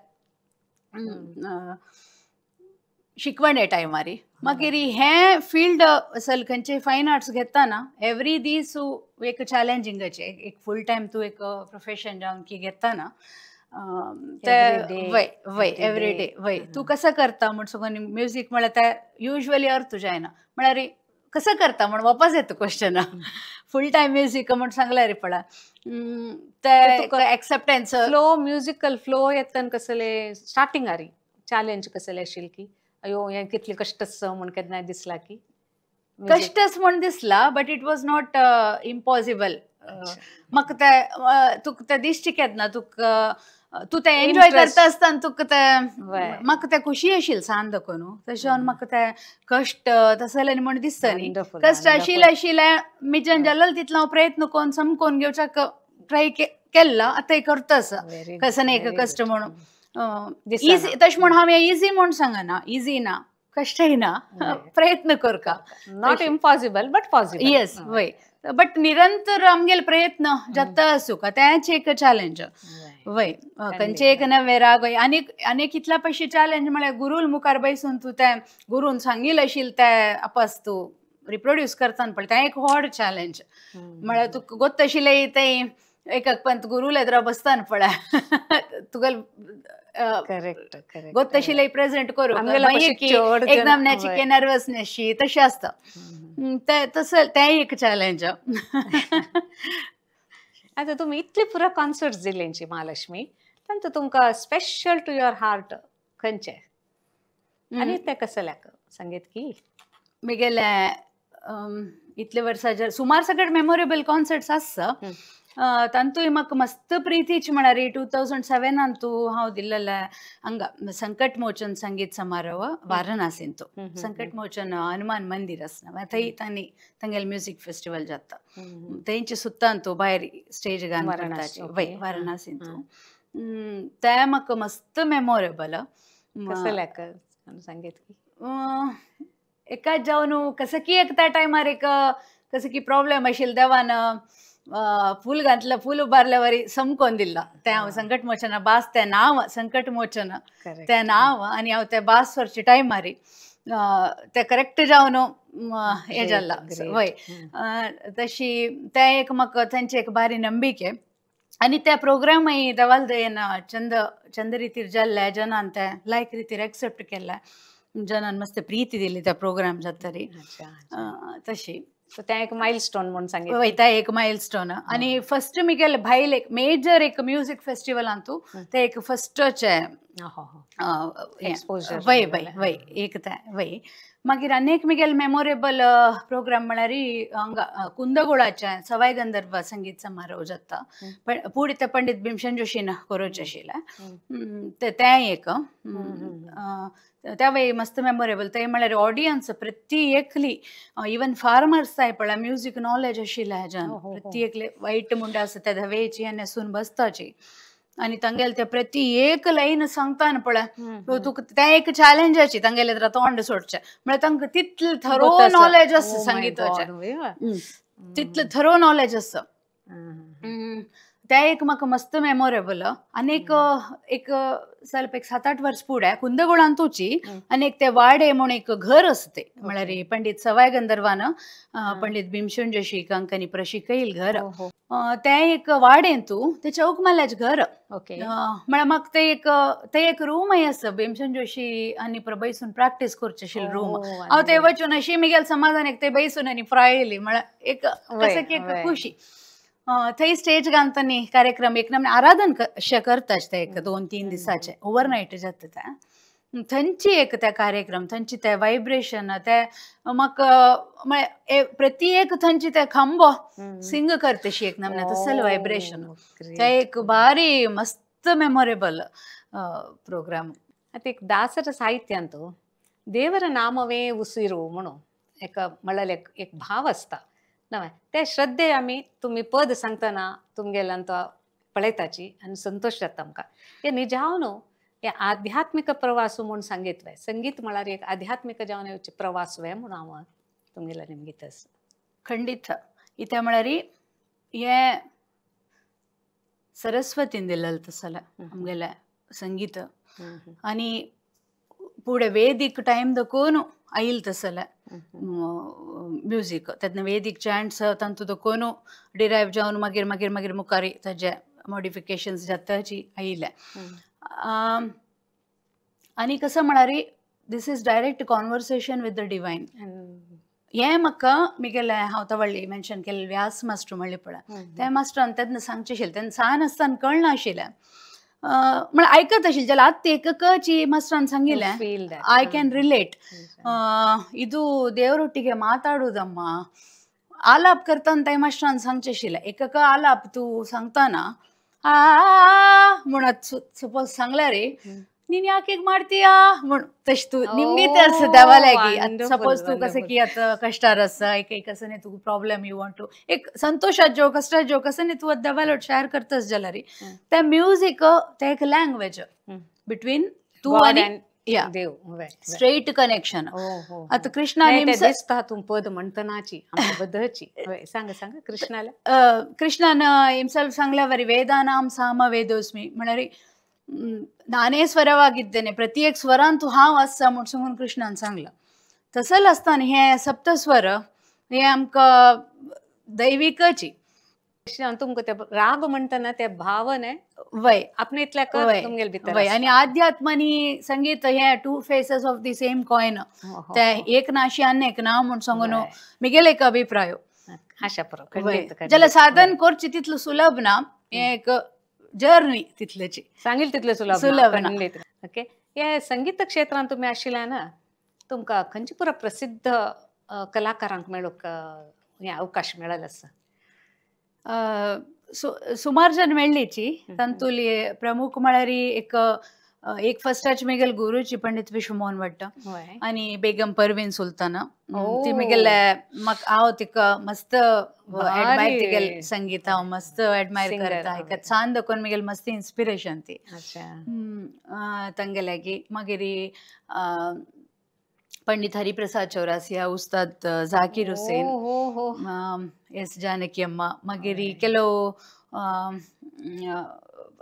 शिकवणे टायमारी. मागीर हें फिल्ड असल खंयचे फायन आर्ट्स घेतना एवरी दीस एक चॅलेंजिंगाचें एक फूल टायम तूं एक प्रोफेशन जावन की घेतना ते वय वय एवरी डे वय तूं कसं करता म्हूण सगळ्यांनी म्युजीक म्हळ्यार ते युजली अर्थ जायना म्हळ्यार कसं करता म्हूण वापस येता क्वेश्चन फूल टायम म्युजीक म्हूण सांगल्यार पळय ते एक्सेप्टन्स फ्लो म्युजिकल फ्लो येतना कसले स्टार्टिंगारी चॅलेंज कसले आशिल्ले की अयो हें कितले कश्ट आसा म्हूण केन्नाय दिसला की कश्टच म्हूण दिसला but it was not impossible. म्हाका ते तुका ते दिश्टी केन्ना तुका तूं तें एन्जॉय करता आसतना तुका तें म्हाका तें खुशी आशिल्ली सान दाखोवन तशें म्हाका तें कश्ट तसलें म्हूण दिसता न्ही. कश्ट आशिल्लें मिजन जाल्यार तितलो हांव प्रयत्न करून समकोन घेवच्याक ट्राय केल्लो आतां करता आसा कसं एक कश्ट म्हणून इजी तशें म्हूण हांव इजी म्हूण सांगना इजी ना कश्टय ना प्रयत्न करका not impossible but possible. Yes वय बट निरंतर आमगेले प्रयत्न जाता आसूं का तेंच एक चॅलेंज वय खंयचे एक नवे राग वय आनी कितल्या पयशे चॅलेंज म्हळ्यार गुरूल मुखार बैसून तूं तें गुरून सांगिल्लें आशिल्लें तें आपास तूं रिप्रोड्यूस करताना पळय तें एक व्हड चॅलेंज. म्हळ्यार तुका गोत आशिल्लें तें एक पंत गुरुले द्रा बसताना पळय तुगेल करेक्ट करेक्ट गोत आशिल्लें प्रेझेंट करूं आमगेला कशी चड जण- एकदम नेची नर्वसनेस शी तशें आसता. तसं तें एक चॅलेंज. आता तुम्ही इतले पुरा कॉन्सर्ट्स दिल्लेंची महालक्ष्मी तांतूं तुमकां स्पेशल टू युअर हार्ट खंयचे आनी ते कसल्याक संगीत की म्हगेले इतले वर्सां सुमार सगळे मेमोरेबल कॉन्सर्ट्स आसा. तांतूय म्हाका मस्त प्रितीच म्हळ्यार 2007 हांव दिल्लेले हांगा संकट मोचन संगीत समारोह वाराणसीन. तो संकट मोचन हनुमान मंदिर आसना थंय तांगेले म्युजीक फेस्टिवल जाता तेंचे सुत्तान तूं भायर स्टेज गान करताची वय वाराणसीन. ते म्हाका मस्त मेमोरेबल. कसल्याक संगीत की एकाच जावन कसं की एक त्या टायमार एक कसं की प्रॉब्लेम आशिल्लो देवान फूल घातलं फूल उबारल्या वरी समकोन दिला ते हांव संकट मोचना बास तें नांव संकट मोचन तें नांव आनी हांव तें बास वरचे टायमार ते करेक्ट जावन हें जाला वय. तशी ते एक म्हाका तेंचे एक बारी नंबिके आनी ते प्रोग्रामय देवाल दयेन चंद रितीर जाल्ले जनान ते लायक रितीर एक्सेप्ट केल्ले जनान मस्त प्रीती दिली त्या प्रोग्राम जातरी तशी. सो तें एक माइलस्टोन म्हणून सांगितलं वयता एक माइलस्टोन. आनी फस्ट म्हगेले भायल एक मेजर एक म्युजीक फेस्टिवलान तूं ते एक फस्टचे वय वय वय एक ते वय. मागीर आनीक म्हगेले मेमोरेबल प्रोग्राम म्हळ्यार हांगा कुंदगोळाचे सवाय गंधर्व संगीत समारोह जाता पुढे ते पंडित भीमसेन जोशीन करूचे आशिल्ले ते एक. त्या वेळी मस्त मेमोरेबल ते म्हळ्यार ऑडियन्स प्रती एकली इवन फार्मर्स जाय पळय म्युजीक नॉलेज आशिल्ले हेज्यान प्रती एकले वायट म्हणटा आसा त्या धवेची आनी न्हेसून बसताची आनी तांगेले ते प्रती एक लायन सांगताना पळय तुका ते एक चॅलेंजाची तांगेले तर तोंड सोडचें म्हळ्यार तांकां तितले थरो नॉलेज आसा संगीताचें तितले थरो नॉलेज आसा. ते एक म्हाका मस्त मेमोरेबल. आनीक एक ಸ್ವಲ್ಪ एक 7-8 वर्स फुडें कुंदगोळांतूची आनी एक ते वाडे म्हूण एक घर आसा ते म्हळ्यार पंडित सवाय गंधर्वान पंडित भीमसेन जोशी कांकनी प्रशिकयिल्लें घर ते एक वाडेन तूं ते चौकमाल्याचें घर. म्हळ्यार म्हाका ते एक रूमय आसा भीमसेन जोशी आनी बसून प्रॅक्टीस करचे आशिल्लें रूम. हांव ते वचून अशी म्हगेल्या समाजान एक ते बसून आनी फ्रायली म्हळ्यार एक कसं की एक खुशी. थंय स्टेज घालतना कार्यक्रम एक नमूने आराधन अशें करतात ते एक 2-3 दिसाचे ओवरनायट जाता ते थंयची एक ते कार्यक्रम थंयची ते वायब्रेशन ते म्हाका म्हळ्यार प्रती एक थंयची ते खांबो सिंग करतशी एक नमूने तसले वायब्रेशन ते एक भारी मस्त मेमोरेबल प्रोग्राम. आता एक ದಾಸರ ಸಾಹಿತ್ಯಾಂತೂ ದೇವರ ನಾಮವೇ ಉಸಿರು म्हणून एक म्हळ्यार एक भाव आसता नव्हे ते श्रद्धे आमी तुम्ही पद सांगतना तुमगेल्यांत पळयताची आनी संतोष जाता आमकां. हे निजावन हे आध्यात्मिक प्रवास म्हणून सांगितले संगीत म्हळ्यार एक आध्यात्मिक जावन येवचे प्रवास वे म्हणून हांव तुमगेला निमगीत आसा. खंडीत इथे म्हळ्यार हे सरस्वतीन दिलेलें तसलें आमगेलें संगीत आनी पुढे वेदीक टायम दकोन आयिल्लें तसलें म्युजीक तेन्ना वेदीक चॅन्ट्स तांतूं दकोन डिरायव जावन मागीर मागीर मागीर मुखारी ताजे मॉडिफिकेशन्स जाताची आयिल्ले. आनी कसं म्हळ्यार this is direct conversation with the divine. हें म्हाका म्हगेलें हांव तो व्हडली मेन्शन केल्लें व्यास मास्टर म्हणलें पळय त्या मास्टरान तेन्ना सांगचें आशिल्लें तेन्ना सान आसतना कळनाशिल्लें म्हळ्यार आयकत आशिल्लें जाल्यार आतां एकची मास्टरान सांगिल्लें आय कॅन रिलेट ಇದು ದೇವರೊಟ್ಟಿಗೆ ಮಾತಾಡುವುದಮ್ಮ ಆಲಾಪ್ करताना त्या मास्टरान सांगचें आशिल्लें एकका आलाप तूं सांगताना म्हणत सपोज सांगल्यार ನೀನ್ ಯಾಕೆ ಹೀಗೆ ಮಾಡ್ತೀಯಾ तश तू निमगीत असं देवालागी सपोज तू कसं की आता कष्टार आसा एक कसं नाही तू प्रॉब्लेम यू वॉन्ट टू एक संतोषात जो कष्टात जो कसं नाही तू देवाला शेअर करतस जाल्यार त्या म्युझिक ते एक लँग्वेज बिटवीन तू आणि देव स्ट्रेट कनेक्शन. आता कृष्णा तू पद म्हणतनाची बद्दलची सांग सांग कृष्णाला कृष्णान हिमसेल्फ सांगल्या वरी वेदानाम साम वेदोस्मी म्हळ्यार ನಾನೇ ಸ್ವರವಾಗಿದ್ದೇನೆ ಪ್ರತಿಯೇಕ ಸ್ವರ ಅಂತೂ ಹಾವು ಅಸ್ಸ ಮುಟ್ಸಂಗ್ ಕೃಷ್ಣನ್ सांगला. तसं असताना हे सप्तस्वर हे आमकां दैविकची. तुमकां ते राग म्हणटना ते भावने वय आपणे इतल्या वय तुमगेल भितर वय आनी आध्यात्म आनी संगीत हे two faces of the same coin. ते एक नाशी आनी एक ना म्हूण सांगून मिगेल एक अभिप्राय. आशा पुरो जाल्यार साधन करचें तितलें सुलभ ना, हे एक जर्नी तितलेची. सांगील तितलें सुलभ सुलभ ना. ओके. हे संगीत क्षेत्रांत तुमी आशिल्ले ना, तुमकां खंयचे पुरो प्रसिद्ध कलाकारांक मेळूंक हे अवकाश मेळ्ळो आसा? सुमार जन मेळ्ळीची. तांतुली प्रमुख म्हळ्यार एक फस्टाची मिगेल गुरुची पंडित विश्वमोहन भट्ट आनी बेगम परवीन सुलताना. ती मिगेल हांव तिका मस्त एडमायर तिगेल संगीत हांव मस्त एडमायर करता. एक छान देखून मिगेल मस्त इन्स्पिरेशन ती तांगेल्यागी. मागीर पंडित हरिप्रसाद चौरासिया, उस्ताद जाकीर हुसेन, एस जानकी अम्मा, मागीर केलो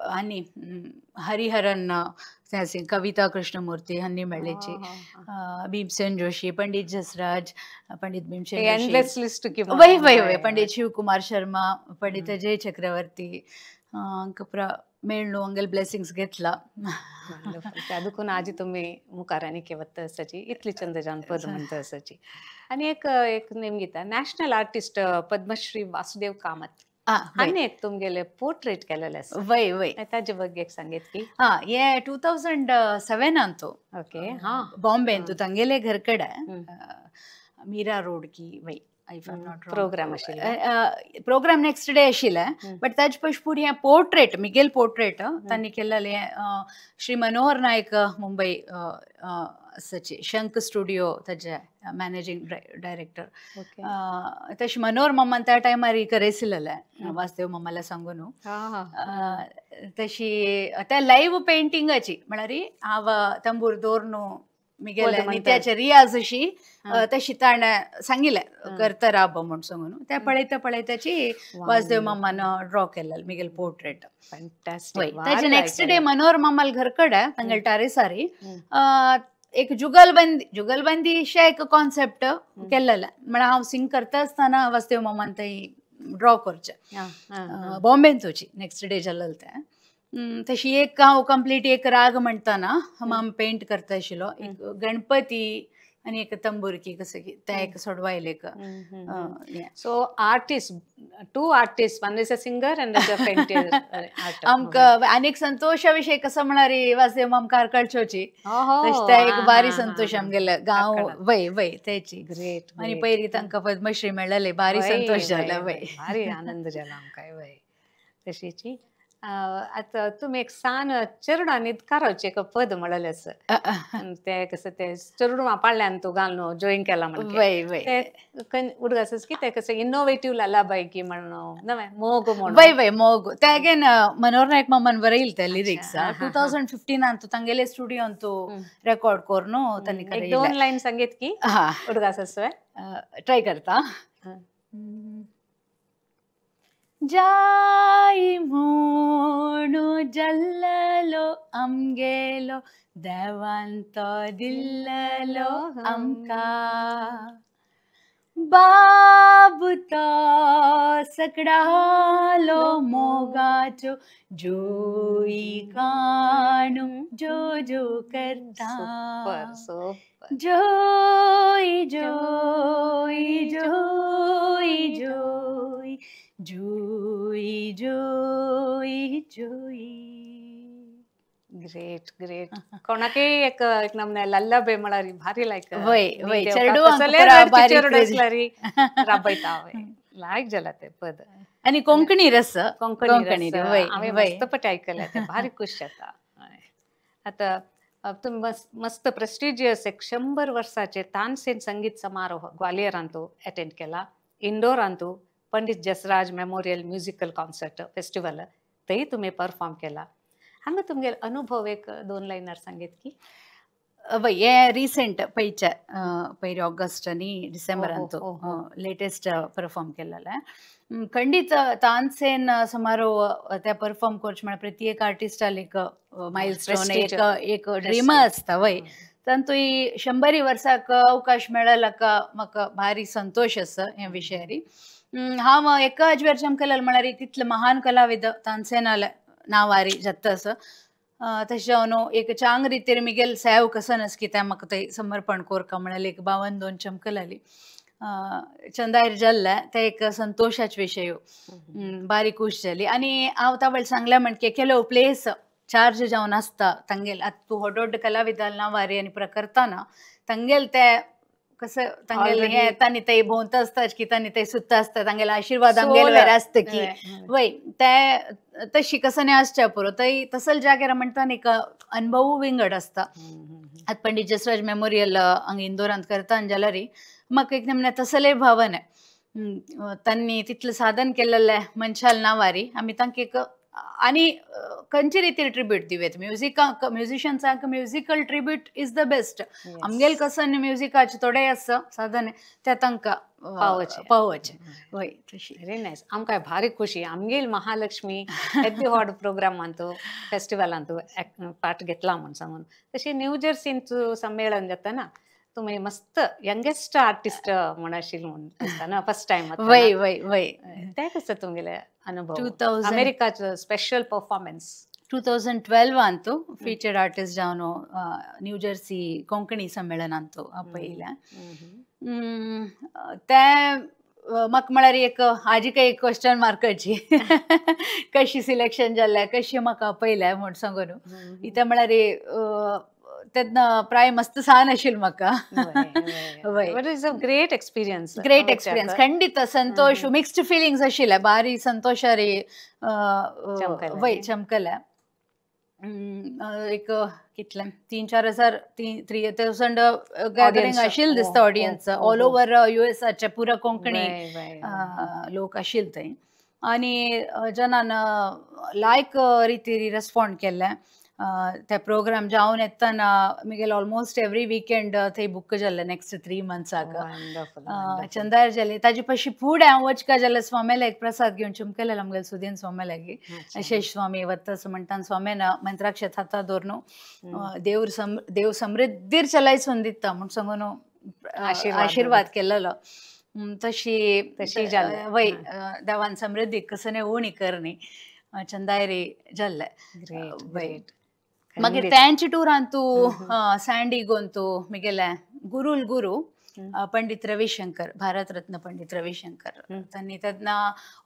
आनी हरिहरन कविता कृष्णमूर्ती हांणी मेळ्ळेची. भीमसेन जोशी, पंडित जसराज, पंडित भीमसेन जोशी, वय वय वय पंडित शिवकुमार शर्मा, पंडित अजय चक्रवर्ती हांकां मेळ्ळू हंगेल ब्लेसिंग्स घेतला. देखून आजी तुम्ही मुखार आनी वता आसाची इतली चंद जावन पद म्हणटा आसाची. आनी एक name Geeta national artist Padmashri Vasudev Kamat आनी एक तुमगेले पोर्ट्रेट केलेले आसा. वय वय ताजे ಬಗ್ಗೆ सांगीत की हे 2007 अंतू. ओके. बॉम्बे तू तांगेले घर कಡೆ मीरा रोड की वय प्रोग्राम नेक्स्ट डे आशिल्ले. बट ताजे पयस हे पोर्ट्रेट मिगेल पोर्ट्रेट तांणी केलेले श्री मनोहर नायक मुंबई आसाचे शंख स्टुडिओ ताजे मॅनेजिंग डायरेक्टर. तशें मनोहर मामान त्या टायमार करेसिल्ले वासुदेव मामाला सांगून. तशी त्या लायव्ह पेंटिंगाची म्हळ्यार हांव तंबूर दवरून मिगेले नित्याचे रियाज अशी तशी ताणें सांगिल्लें करता राब म्हूण सांगून. ते पळयताची वासुदेव मामान ड्रॉ केलें मिगेल पोर्ट्रेट. ताचे नेक्स्ट डे मनोहर मामाल घर कಡೆ तांगेल टारेसारी एक जुगलबंदी अशें एक कॉन्सेप्ट केल्लें. म्हळ्यार हांव सिंग करता आसतना वासुदेव मामान थंय ड्रॉ करचें बॉम्बेन तुजी नेक्स्ट डे जालें तें. तशी एक हांव कंप्लीट एक राग म्हणटाना हांव पेंट करता आशिल्लो. एक गणपती आनी एक तंबुरकी कसो की ते एक सोडवायले. So artist to artist one is a singer and a painter. आमकां आनीक संतोषा विशय कसो म्हळ्यार वासुदेव माम कारकळचोची ते एक बारी संतोश आमगेले गांव वय वय तेची. ग्रेट. आनी पयलीं तांकां पद्मश्री मेळ्ळले बारी संतोष जाला. वय भारी आनंद जाला आमकां. वय तशीची आतां तुमी एक सान चेडूं न्हिदकाराचें एक पद म्हणलेलें आसा. ते कसं ते चेडूं पाळल्यान तूं घालून जॉईन केला म्हणून. वय वय उडग आसा की ते कसं इनोवेटिव्ह लालाबाई की म्हणून नवे मोग म्हणून. वय वय मोग ते अगेन मनोहर नायक मामान बरयले ते लिरिक्स. 2015 तू तांगेले स्टुडियोन तू रेकॉर्ड कर न्हू तांणी. एक दोन लायन सांगीत की उडग आसा ट्राय करता. जाई म्हणू जल्ललो आमगेलो देवान तो दिल्ललो आमकां. बाबू तो सकडालो मोगाचो जोई काणू जो जो करता. जोई जोई जोई जोई जोई जोई जोई. Great great. कोणाकय एक नमने लल्लाबे म्हळ्यार भारी लायक. वय वय चेडू राबयता. लायक जाला ते पद. आनी कोंकणी रस कोंकणी हांवें मस्तपटी आयकलें ते भारी खूश जाता. आतां तुम्ही मस्त प्रेस्टिजियस एक 100 वर्साचे तानसेन संगीत समारोह ग्वालियरांत अटेंड केला. इंदोरांत Pandit Jasraj memorial musical concert festival थंय तुम्ही परफॉर्म केला. हांगा तुमगे अनुभव एक दोन लायनार सांगीत की. वय हे रिसेंट पयरे ऑगस्ट आनी डिसेंबरांत लेटेस्ट परफॉर्म केलेले. खंडीत तानसेन समारोह ते परफॉर्म करचे म्हळ्यार प्रत्येक आर्टिस्टाल एक मायलस्टोन एक ड्रीम आसता. वय तांतूय 100 वर्साक अवकाश मेळला का म्हाका भारी संतोष आसा हे विशयारी. हांव एका अजवेर चमकलें म्हळ्यार तितले महान कलाविद तानसेनाल नांवारी जत्त आसा. तशें जावन एक चांग रितीर मिगेल सेव कसन आस की तें म्हाका थंय समर्पण कोरका म्हळ्यार एक 52 चमकलाली. चंदायर जाल्ले ते एक संतोषाचे विशय. बारी खूश जाली आनी हांव तावळ सांगलें म्हणके केलो प्लेस चार्ज जावन आसता तांगेल आतां तूं व्हड व्हड कलाविदाल नांवारी आनी प्रकर्ताना तांगेल ते कसं तांगेल हे येता न्ही ते भोंवता आसता की न्ही ते सुत्ता आसता तांगेल आशिर्वाद आमगेल वेर आसता की वय ते तशी कसं नाही आसच्या पुरो थंय तसल जाग्यार म्हणटा न्ही अनुभव विंगड आसता. आतां पंडीत जसराज मेमोरियल हांगा इंदोरांत करता जाल्यार म्हाका एक नमने तसले भावन तांणी तितलें साधन केलेले मनशाल नांवारी आमी तांकां एक आनी खंयचे रितीर ट्रिब्यूट दिवेत. म्युझिशियन्सांक musical tribute is the best. आमगेल कसं म्युझिकाचे थोडे आसा साधन ते तांकां पावोवचे. वय तशी व्हेरी नायस. आमकां भारी खुशी आमगेल महालक्ष्मी येद्दी व्हड प्रोग्रामांत फेस्टिवलांत पार्ट घेतला म्हूण सांगून. तशी न्यू जर्सींत संमेलन जाता ना तुम्ही मस्त यंगेस्ट आर्टिस्ट म्हण आशिल्ली म्हूण दिसता ना फर्स्ट टायम. वय वय वय ते कसं तुमगेले अनुभव 2000 अमेरिकाचो स्पेशल परफॉर्मन्स 2012 फीचर्ड आर्टिस्ट जावन न्यू जर्सी कोंकणी संमेलनांत आपयल्या. ते म्हाका म्हळ्यार एक हाजी काही एक क्वेश्चन मार्काची कशी सिलेक्शन जाल्लें कशी म्हाका आपयल्या म्हूण सांगून इथे म्हळ्यार तेन्ना प्राय मस्त सान आशिल्लो म्हाका. ग्रेट एक्सपिरियन्स खंडीत संतोष मिक्स्ड फिलिंग्स आशिल्ले बारी संतोषारी वय चमकल्या. एक कितले 3-4 हजार 3,000 गॅदरिंग आशिल्लें दिसता ऑडियन्स ऑल ओवर युएसाचे पुरा कोंकणी लोक आशिल्ले थंय आनी जनान लायक रितीरी रेस्पॉन्ड केल्ले. ते प्रोग्राम जावन येतना मुगेल ऑलमोस्ट एवरी विकेंड थंय बूक जाल्ले नेक्स्ट 3 मंथ्साक चंदायर जाले. ताजे पयशी फुडें हांव वचका जाल्यार स्वामेला एक प्रसाद घेवन चमकेलेलो आमगेल सुदीन स्वामेलागी शेष स्वामी वत्तस म्हणटा स्वामेन मंत्राक्षेत हाता दवरून देव समृद्धीर चलायसून दिता म्हूण सांगून आशिर्वाद केलेलो. तशी जाले वय देवान समृद्धी कसं उणी करनी चंदायरी जाल्ले. ग्रेट. मागीर त्यांची टुरान तूं सॅन्डिगोन तूं मिगेले गुरू पंडित रविशंकर भारत रत्न पंडित रविशंकर तांणी तेन्ना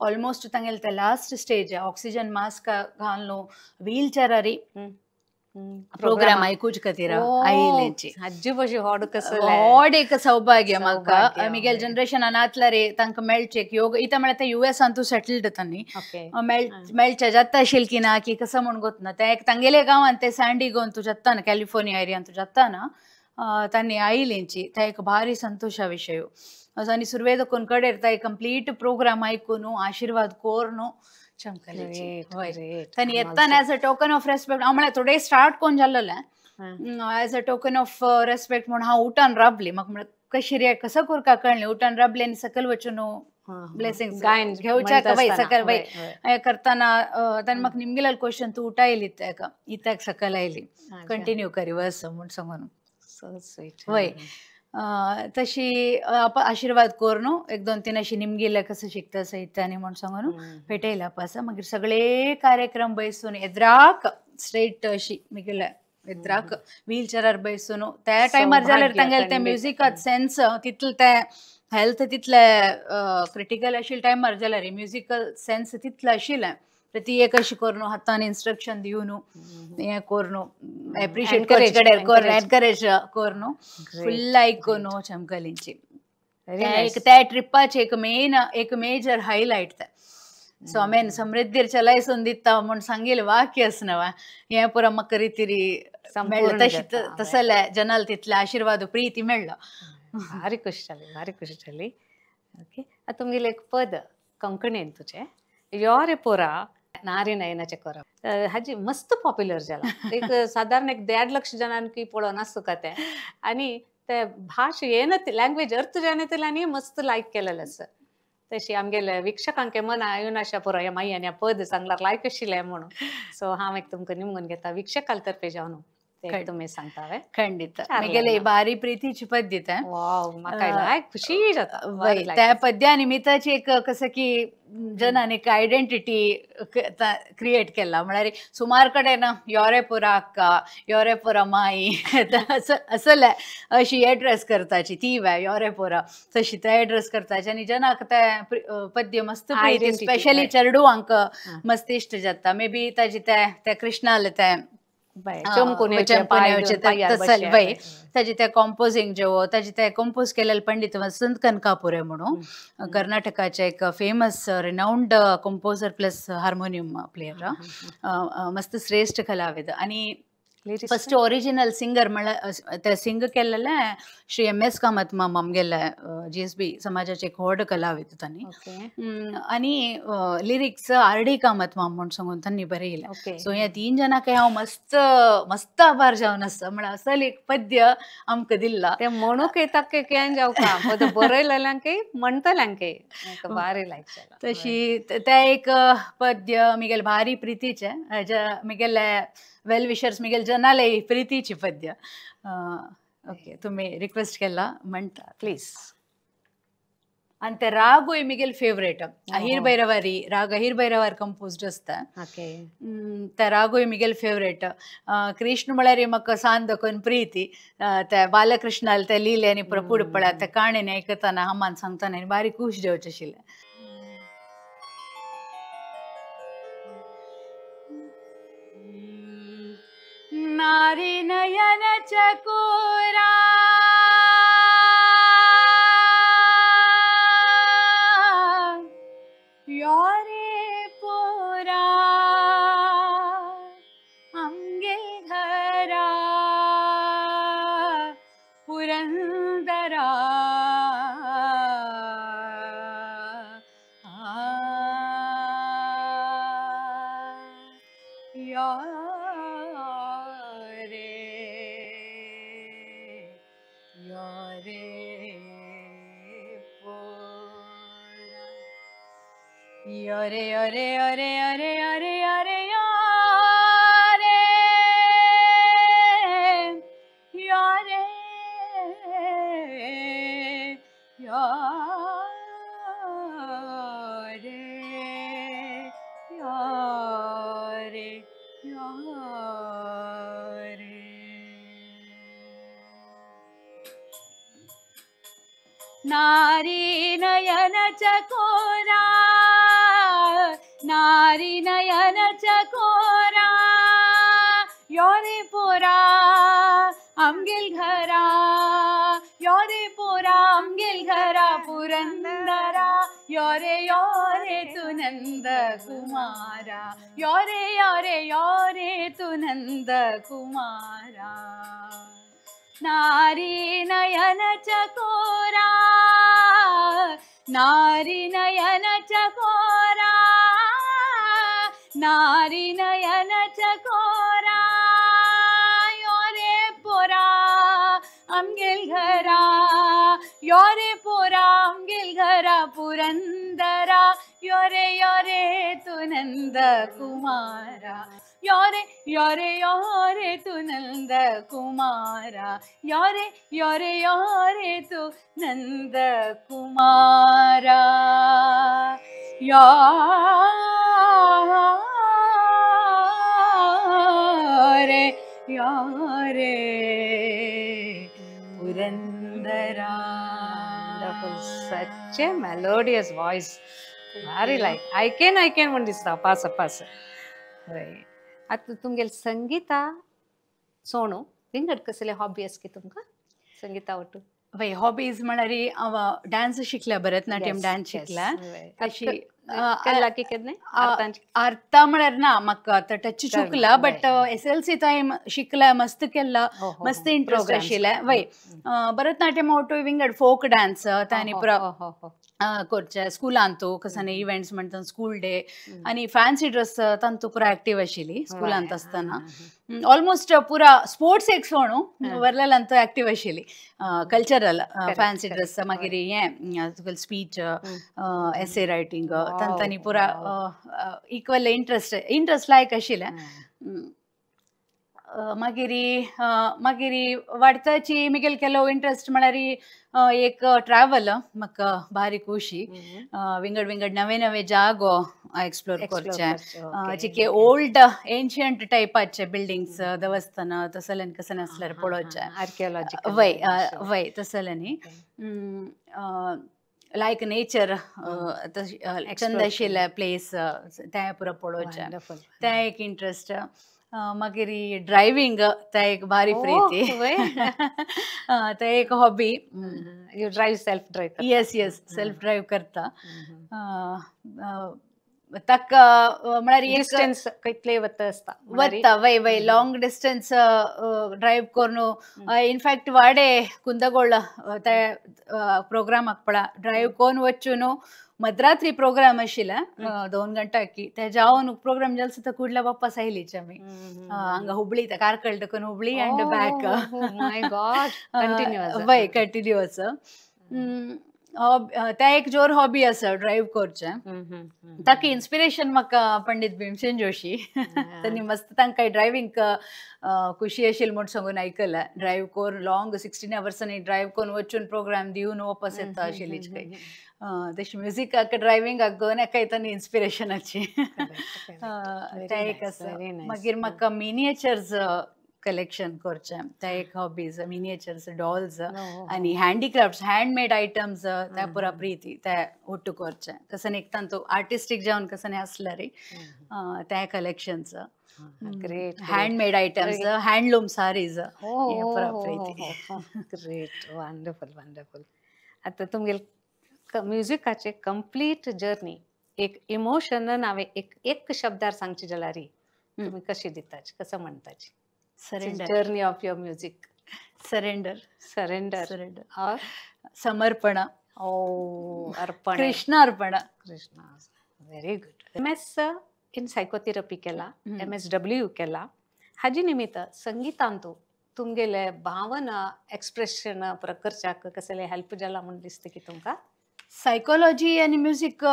ऑलमोस्ट तांगेले ते लास्ट स्टेज ऑक्सिजन मास्क घालून व्हील चेरारी प्रोग्राम आयकूच खातीर आयिल्लेची अजीब अशी व्हड कसं व्हड एक सौभाग्य म्हाका मिगेल जनरेशनान आतला रे तांकां मेळचे योग इता म्हळ्यार ते युएसान तूं सेटल्ड तांणी मेळचे जाता आशिल्लें की ना की कसं म्हूण गोतना ते एक तांगेले गांवांत ते सॅन्डिगोन तूं जाता ना कॅलिफोर्निया एरियान तूं जाता ना तांणी आयिल्लींची ते एक भारी संतोशा विशय. आनी सुरवेद कोण कडेर ते कंप्लीट प्रोग्राम आयकून आशिर्वाद कोरून तांणी येताना as a token of respect हांव म्हळ्यार थोडे स्टार्ट कोण जाल्लें as a token of respect म्हूण हांव उठान राबली. म्हाका म्हळ्यार कशी रे कसं कोरका कळ्ळें उठान राबलें आनी सकयल वचून ब्लेसिंग्स घेवच्या वय सकयल वय हें करतना ताणें म्हाका निमगेलो क्वेश्चन तूं उठायली तेका इत्याक सकयल आयली कंटिन्यू करी वर्स म्हूण सांगून वय तशी आशिर्वाद कोर न्हू 1-2-3 अशी निमगेले कसं शिकता साहित्यानी म्हूण सांगून भेटयला पासा. मागीर सगळे कार्यक्रम बैसून येद्राक स्ट्रेट अशी मिगेले येद्राक व्हील चेरार बैसून त्या टायमार जाल्यार तांगेले ते म्युझिकात सेन्स तितले ते हेल्थ तितले क्रिटिकल आशिल्ले टायमार जाल्यार म्युझिकल सेन्स तितले आशिल्लें ती एक अशी करून हातान इन्स्ट्रक्शन दिवन हें करून एप्रिशिएट कडेर करून एनकरेज करून फुल्ल आयकून चमकलींची त्या ट्रिपाचे एक मेजर हायलायट ते स्वामीन समृद्धीर चलायसून दिता म्हूण सांगिल्लें वाक्य आसना हें पुरा म्हाका रितीरी मेळ्ळें तशी तसले जनाल तितले आशिर्वाद प्रीती मेळ्ळो. भारी खुशी जाली. ओके आतां तुमगेलें एक पद कोंकणीन तुजें यो रे पोरा नारी नयनाचे करप हाजी मस्त पॉप्युलर जाला. एक साधारण 1.5 लाख जनांकी पळोवन आसता तें आनी ते भाश येना ती लँग्वेज अर्थ जाणेतल्यानी मस्त लायक केलेलें आसा. तशी आमगेले विक्षकांक मना येवन आशा पुरो हे माई आनी पद सांगल्यार लायक आशिल्लें म्हणून सो हांव एक तुमकां निमगून घेता विक्षकाल तर्फे जावन ते तुम्ही सांगतावे खंडित चालेल मिगेले ना. भारी प्रीतीची पद्यत आहे वाव म्हाका लायक खुशी जाता वय त्या पद्या निमित्ताची एक कसं की जनान एक आयडेंटिटी क्रिएट केला म्हळ्यार सुमार कडेन योरे पुरा अक्का योरे पुरा माई असले अशी एड्रेस करताची ती वे योरे पुरा तशी ते एड्रेस करताची आणि जनाक ते पद्य मस्त प्रीती Identity, स्पेशली right. चेडूंक मस्त इश्ट जाता मे बी ताजी ते कृष्णाल ते ताजी ते कॉम्पोजिंग जेवो ताजी ते कंपोज केलेले पंडित वसंत कनकापुरे म्हणून कर्नाटकाचे एक famous renowned composer plus harmonium player मस्त श्रेष्ठ कलाविद आणि फर्स्ट ओरिजिनल सिंगर म्हळ्यार ते सिंग केल्लेले श्री एम.एस. कामत माम आमगेले GSB समाजाचे एक व्हड कलाविद तांणी आणि लिरिक्स R.D. कामत माम म्हणून सांगून तांणी बरयले सो ह्या 3 जणांक हांव मस्त मस्त आभार जावन आसा म्हळ्यार असले एक पद्य आमकां दिल्ला ते म्हणूक येता के केन जावका पद बरयलेल्यांके म्हणटल्यांके भारी लायक तशी ते एक पद्य मिगेल भारी प्रितीचे मिगेले वेल विशर्स मिगेल जनाले प्रीतीची पद्य ओके तुम्ही रिक्वेस्ट केला म्हणटा प्लीज आणि ते रागूय मिगेल फेवरेट अहिर भैरवारी राग अहिर भैरवार कंपोज्ड असता ओके ते रागूय मिगेल फेवरेट कृष्ण म्हळ्यार म्हाका सांद दोन प्रीती ते बालकृष्णाल ते लिहिले आनी पुढे पळय ते काणयेन आयकताना हमान सांगताना आनी बारी खूश जेवचे आशिल्ले नारी नयन चकोरा यारे पोरा अंगे घरा पुरंदरा Yore yore yore yore yore yore yore yore yore yore yore नारी नयन चकोरा नारी नयन चकोरा योरे पोरा आमगेल घरा योरे पोरा आमगेल घरा पुरंदरा योरे योरे तू नंद कुमारा योरे योरे योरे तू नंद कुमारा नारी नयन चकोरा नारी नयन चकोरा नारी नयन चकोरा योरे पोरा आमगेल घरा योरे पोरा आमगेल घरा पुरंदरा योरे योरे तू नंद कुमारा योरे योरे योरे तू नंद कुमारा योरे योरे योरे तू नंद Kumara योरे योरे पुरंदरा such a melodious voice very like I can म्हणून दिसता पास पास आता तुमगेल संगीता सोणू विंगड कसले हॉबी आस की तुमका संगीता वटू वय हॉबीज म्हळ्यार हांव डान्स शिकल्या भरतनाट्यम डान्स शिकल्या अशी केला की केन्ना आर्ता म्हळ्यार ना म्हाका आतां टच चुकला बट SLC टायम शिकल्या मस्त केला मस्त इंट्रस्ट आशिल्ले वय भरतनाट्यम आवटू विंगड फोक डान्स तांणी पुरा करचे स्कुलांतू कसाने इव्हेंट्स म्हणटा स्कूल डे आणि फॅन्सी ड्रेस तांतू पुरा एक्टीव आशिल्ली स्कुलांत आसतना ऑलमोस्ट पुरा स्पोर्ट्स एक सोणू वरलेल्यांत एक्टीव आशिल्ली कल्चरल फॅन्सी ड्रेस मागीर हें स्पीच एसे रायटींग तांणी पुरा इक्वल इंट्रस्ट लायक आशिल्लें मागिरी वाडताची मिगेल केलो इंटरेस्ट म्हळ्यार एक ट्रॅव्हल म्हाका भारी खुशी विंगड विंगड नवे नवे जागो एक्सप्लोर करचे जिके ओल्ड एन्शियंट टायपाचे बिल्डिंग्स देवस्थान तसल्यान कसन आसल्यार पळोवचे आर्किओलॉजिकल वय तसल्यानी लायक नेचर चंद आशिल्ले प्लेस ते पुरो पळोवचे ते एक इंट्रस्ट मागीर ड्रायव्हिंग ते एक भारी प्रीती ते एक hobby you drive self drive yes self drive करता ताका म्हळ्यार डिस्टन्स कितले वता आसता वता वय लॉंग डिस्टन्स ड्राइव करून इनफॅक्ट वाडे कुंदगोळ ते प्रोग्रामाक पळा ड्राइव करून वचून मध्यरात्री प्रोग्राम आशिल्ले 2 घंटाकी ते जावन प्रोग्राम जालो सुद्दां कुडल्या वापस आयलीचे आमी हांगा हुबळी कारकळ टकून Hubli and back my God continuous वय कंटिन्यूअस ते एक जोर हॉबी आसा ड्राइव करचे ताका इन्स्पिरेशन म्हाका पंडित भीमसेन जोशी त्यांनी मस्त तांकां ड्रायव्हिंग खुशी आशिल्ली म्हूण सांगून आयकलां ड्राइव करून लॉंग 16 आवर्सांनी ड्राइव करून वचून प्रोग्राम दिवन वापस येता आशिल्ली तशी म्युझिकाक ड्रायव्हिंगाक घेवन एका येतानी इन्स्पिरेशनाची ते एक आसा मागीर म्हाका मिनिएचर्स कलेक्शन करचें ते एक हॉबीज मिनिएचर्स डॉल्स आनी हँडीक्राफ्ट्स हँडमेड आयटम्स ते पुरा प्रीती ते ಒಟ್ಟು करचें कसन एक तांतू आर्टिस्टीक जावन कसन आसलें रे ते collections great handmade items handloom saris great wonderful wonderful आता तुमगेल म्युझिकाचे कंप्लीट जर्नी एक इमोशन हांवें एक शब्दार सांगची जाल्यार तुम्ही कशी दिताची कसं म्हणताची surrender journey of your music surrender surrender और समर्पण अर्पण कृष्णार्पण very good MS in psychotherapy केला MSW केला हाजी निमित्त संगीतांतू तुमगेले भावना एक्सप्रेशन करच्याक कसले हेल्प जाला म्हणून दिसते की तुमकां सायकोलॉजी आणि म्युझिक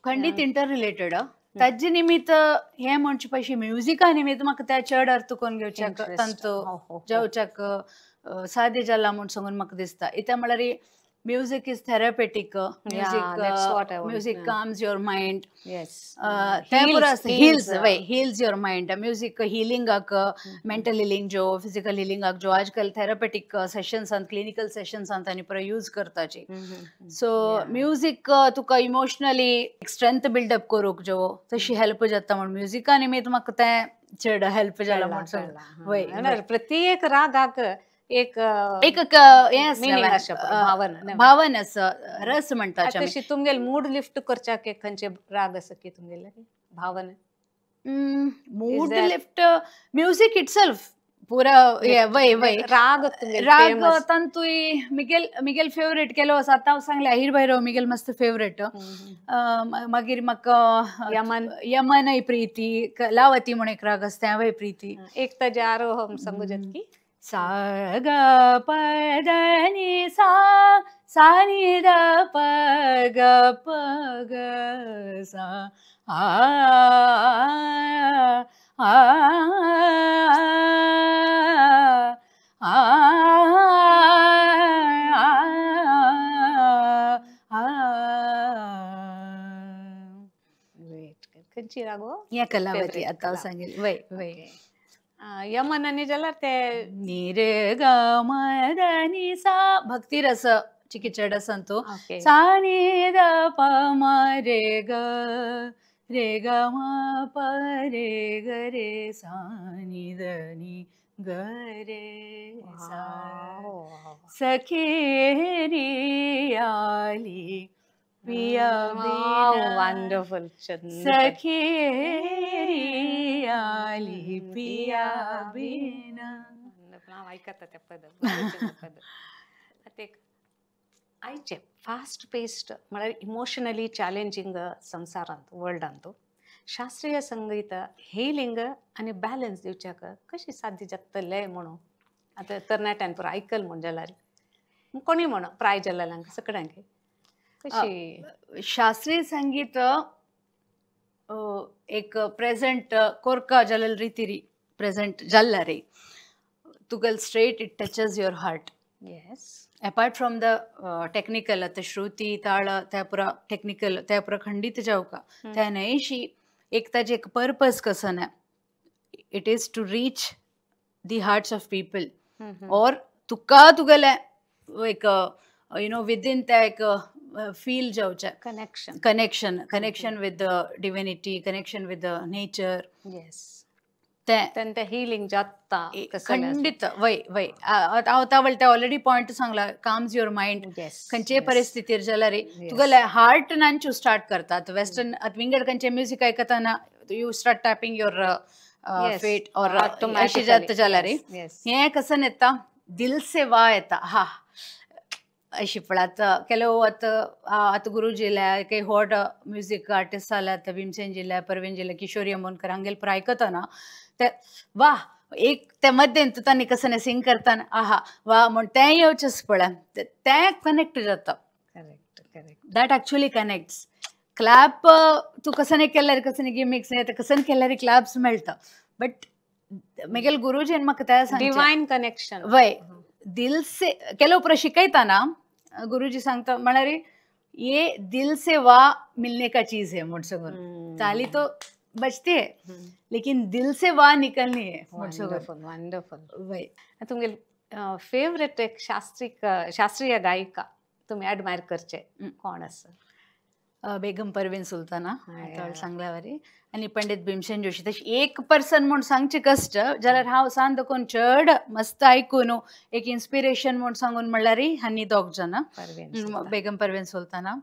खंडीत इंटर रिलेटेड ताजे निमित्त हे म्हणचे पयशे म्युझिका निमित्त म्हाका त्या चड अर्थ करून घेवच्याक तांतो जेवच्याक सादे जाला म्हूण सांगून म्हाका दिसता इता म्हळ्यार music is therapeutic music calms your mind heals your mind music हिलिंगाक मेंटल हिलिंग जो फिजिकल हिलिंगाक जो आजकाल थेरपेटीक सेशन्सांत क्लिनिकल सेशन्सांत आनी पुरो यूज करताची सो म्युझिक तुका इमोशनली स्ट्रेंथ बिल्डअप करूंक जो तशी हेल्प जाता म्हण म्युझिका निमित्त म्हाका तें चड हेल्प जाला म्हण प्रत्येक रागाक एक भावन आसा रस म्हणटा तुमगेल मूड लिफ्ट करच्याक एक खंयचे राग आसा की तुमगेले भावन मूड लिफ्ट म्युझिक इटसेल्फ पुरा वय राग तांतूय मिगेल फेवरेट केलो आसा आतां हांव सांगलें अहिर भैरव मिगेल मस्त फेवरेट मागीर म्हाका यमनय प्रीती कलावती म्हूण एक राग आसा तेवय प्रीती एक ताजे आरोहम समजत की सा ग प द नि सा नि द प ग प ग सा खंयची रागो या कलावती आतां सांगेल वय यमन आनी जाल्यार ते नि रे ग म द नि सा भक्ती रस चिकी चड आसा तो सा नि द प म रे ग म प रे ग रे सा नि द नि ग रे सा सखेरी आली पिया वंडरफुल सखेरी आली पिया बिना ऐकता त्या पद आयचे फास्ट पेस्ड म्हळ्यार इमोशनली चॅलेंजिंग संवसारांत वर्ल्डांत शास्त्रीय संगीत हेलिंग आनी बॅलन्स दिवच्याक कशी साध्य जातले म्हणून आतां तरणाट्यान पुरो आयकल म्हण जाल्यार कोणी म्हणो प्राय जाल्ल्यांक सगळ्यांक कशी शास्त्रीय संगीत एक प्रेझेंट कोरका जाल्यार रिती प्रेझेंट जाल्ला रे तुगेल straight it touches your heart. Yes. Apart from the technical आतां श्रुती ताळ त्या पुरा टेक्निकल त्या पुरा खंडीत जावका त्या नयेशी एक ताजे एक पर्पज कसं ना it is to reach the hearts of people or तुका तुगेले एक विदीन त्या एक फील जावचे connection with the divinity connection with the nature. Yes. ते हिलिंग जाता खंडित वय वय हांव त्या ऑलरेडी पॉयंट सांगला काम्स युअर माइंड. खंयचे परिस्थितीर जाल्यार तुगेले हार्ट नांचू स्टार्ट करतात वेस्टर्न विंगड खंयचे म्युजीक आयकताना you start tapping your feet or अशें जाता जाल्यार हें कसं येता दिल से वा येता हा अशी. पळय ಕೆಲವು आतां गुरुजील्या काही व्हड म्युजीक आर्टिस्ट जाल्या आतां भीमसेन जिल्ल्या परवीन जिल्ल्या किशोरी अमोणकर हांगेल पुरो आयकताना ते वा एक ते मध्येंत तांणी कसं सिंग करताना आहा वा म्हण तें येवचेच पळय तें कनेक्ट जाता. That actually connects. क्लॅप तूं कसं केल्यार कसं गिमिक्स कसं केल्यार क्लॅप्स मेळटा बट म्हगेल गुरुजीन म्हाका तें सांगलें डिवायन कनेक्शन वय दिल से ಕೆಲವು पुरो शिकयताना गुरुजी सांगता म्हळ्यार ये दिल से वा मिलने का चीज है मुझ सगुन ताली तो बचती है लेकिन दिल से वा निकलनी है. वंडरफुल. वय तुमगे फेवरेट एक शास्त्रीय गायिका तुम्ही ॲडमायर करचे कोण आसा? बेगम परवीन सुलताना सांगल्या वरी आनी पंडित भीमसेन जोशी. तशी एक पर्सन म्हूण सांगचे कश्ट जाल्यार हांव सांग देखून चड मस्त आयकून एक इन्स्पिरेशन म्हूण सांगून म्हणल्यार आनी दोग जाणां बेगम परवीन सुलताना.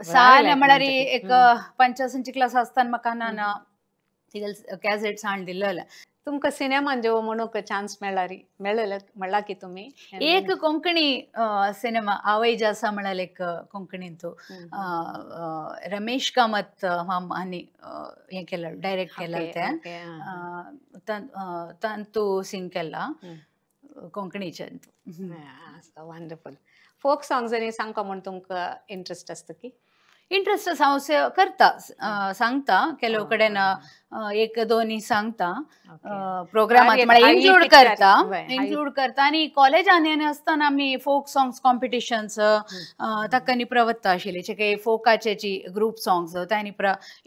साल म्हळ्यार एक 85ची क्लास आसतना म्हाका नाना तिगेल कॅसेट्स हाड दिल्लो. तुमकां सिनेमान जेवो म्हणूक चान्स मेळ्ळा की तुमी एक कोंकणी सिनेमा आवय जासा म्हणाल एक कोंकणीन तो रमेश कामत हांणी हें केलें डायरेक्ट केलें तें तंतू सिंग केला कोंकणीच्यान. वंडरफुल. फोक सॉंग्सांनी सांगपा म्हण तुमकां इंट्रस्ट आसता की? इंट्रस्ट हांव करता सांगता ಕೆಲವು कडेन एक दोन सांगता प्रोग्रामात इन्क्लूड करता आनी कॉलेजांनी आसतना आमी फोक सॉंग्स कॉम्पिटिशन्स ताका न्ही प्रवत्ता आशिल्ली जे काही फोकाचे जी ग्रुप सॉंग्स तांणी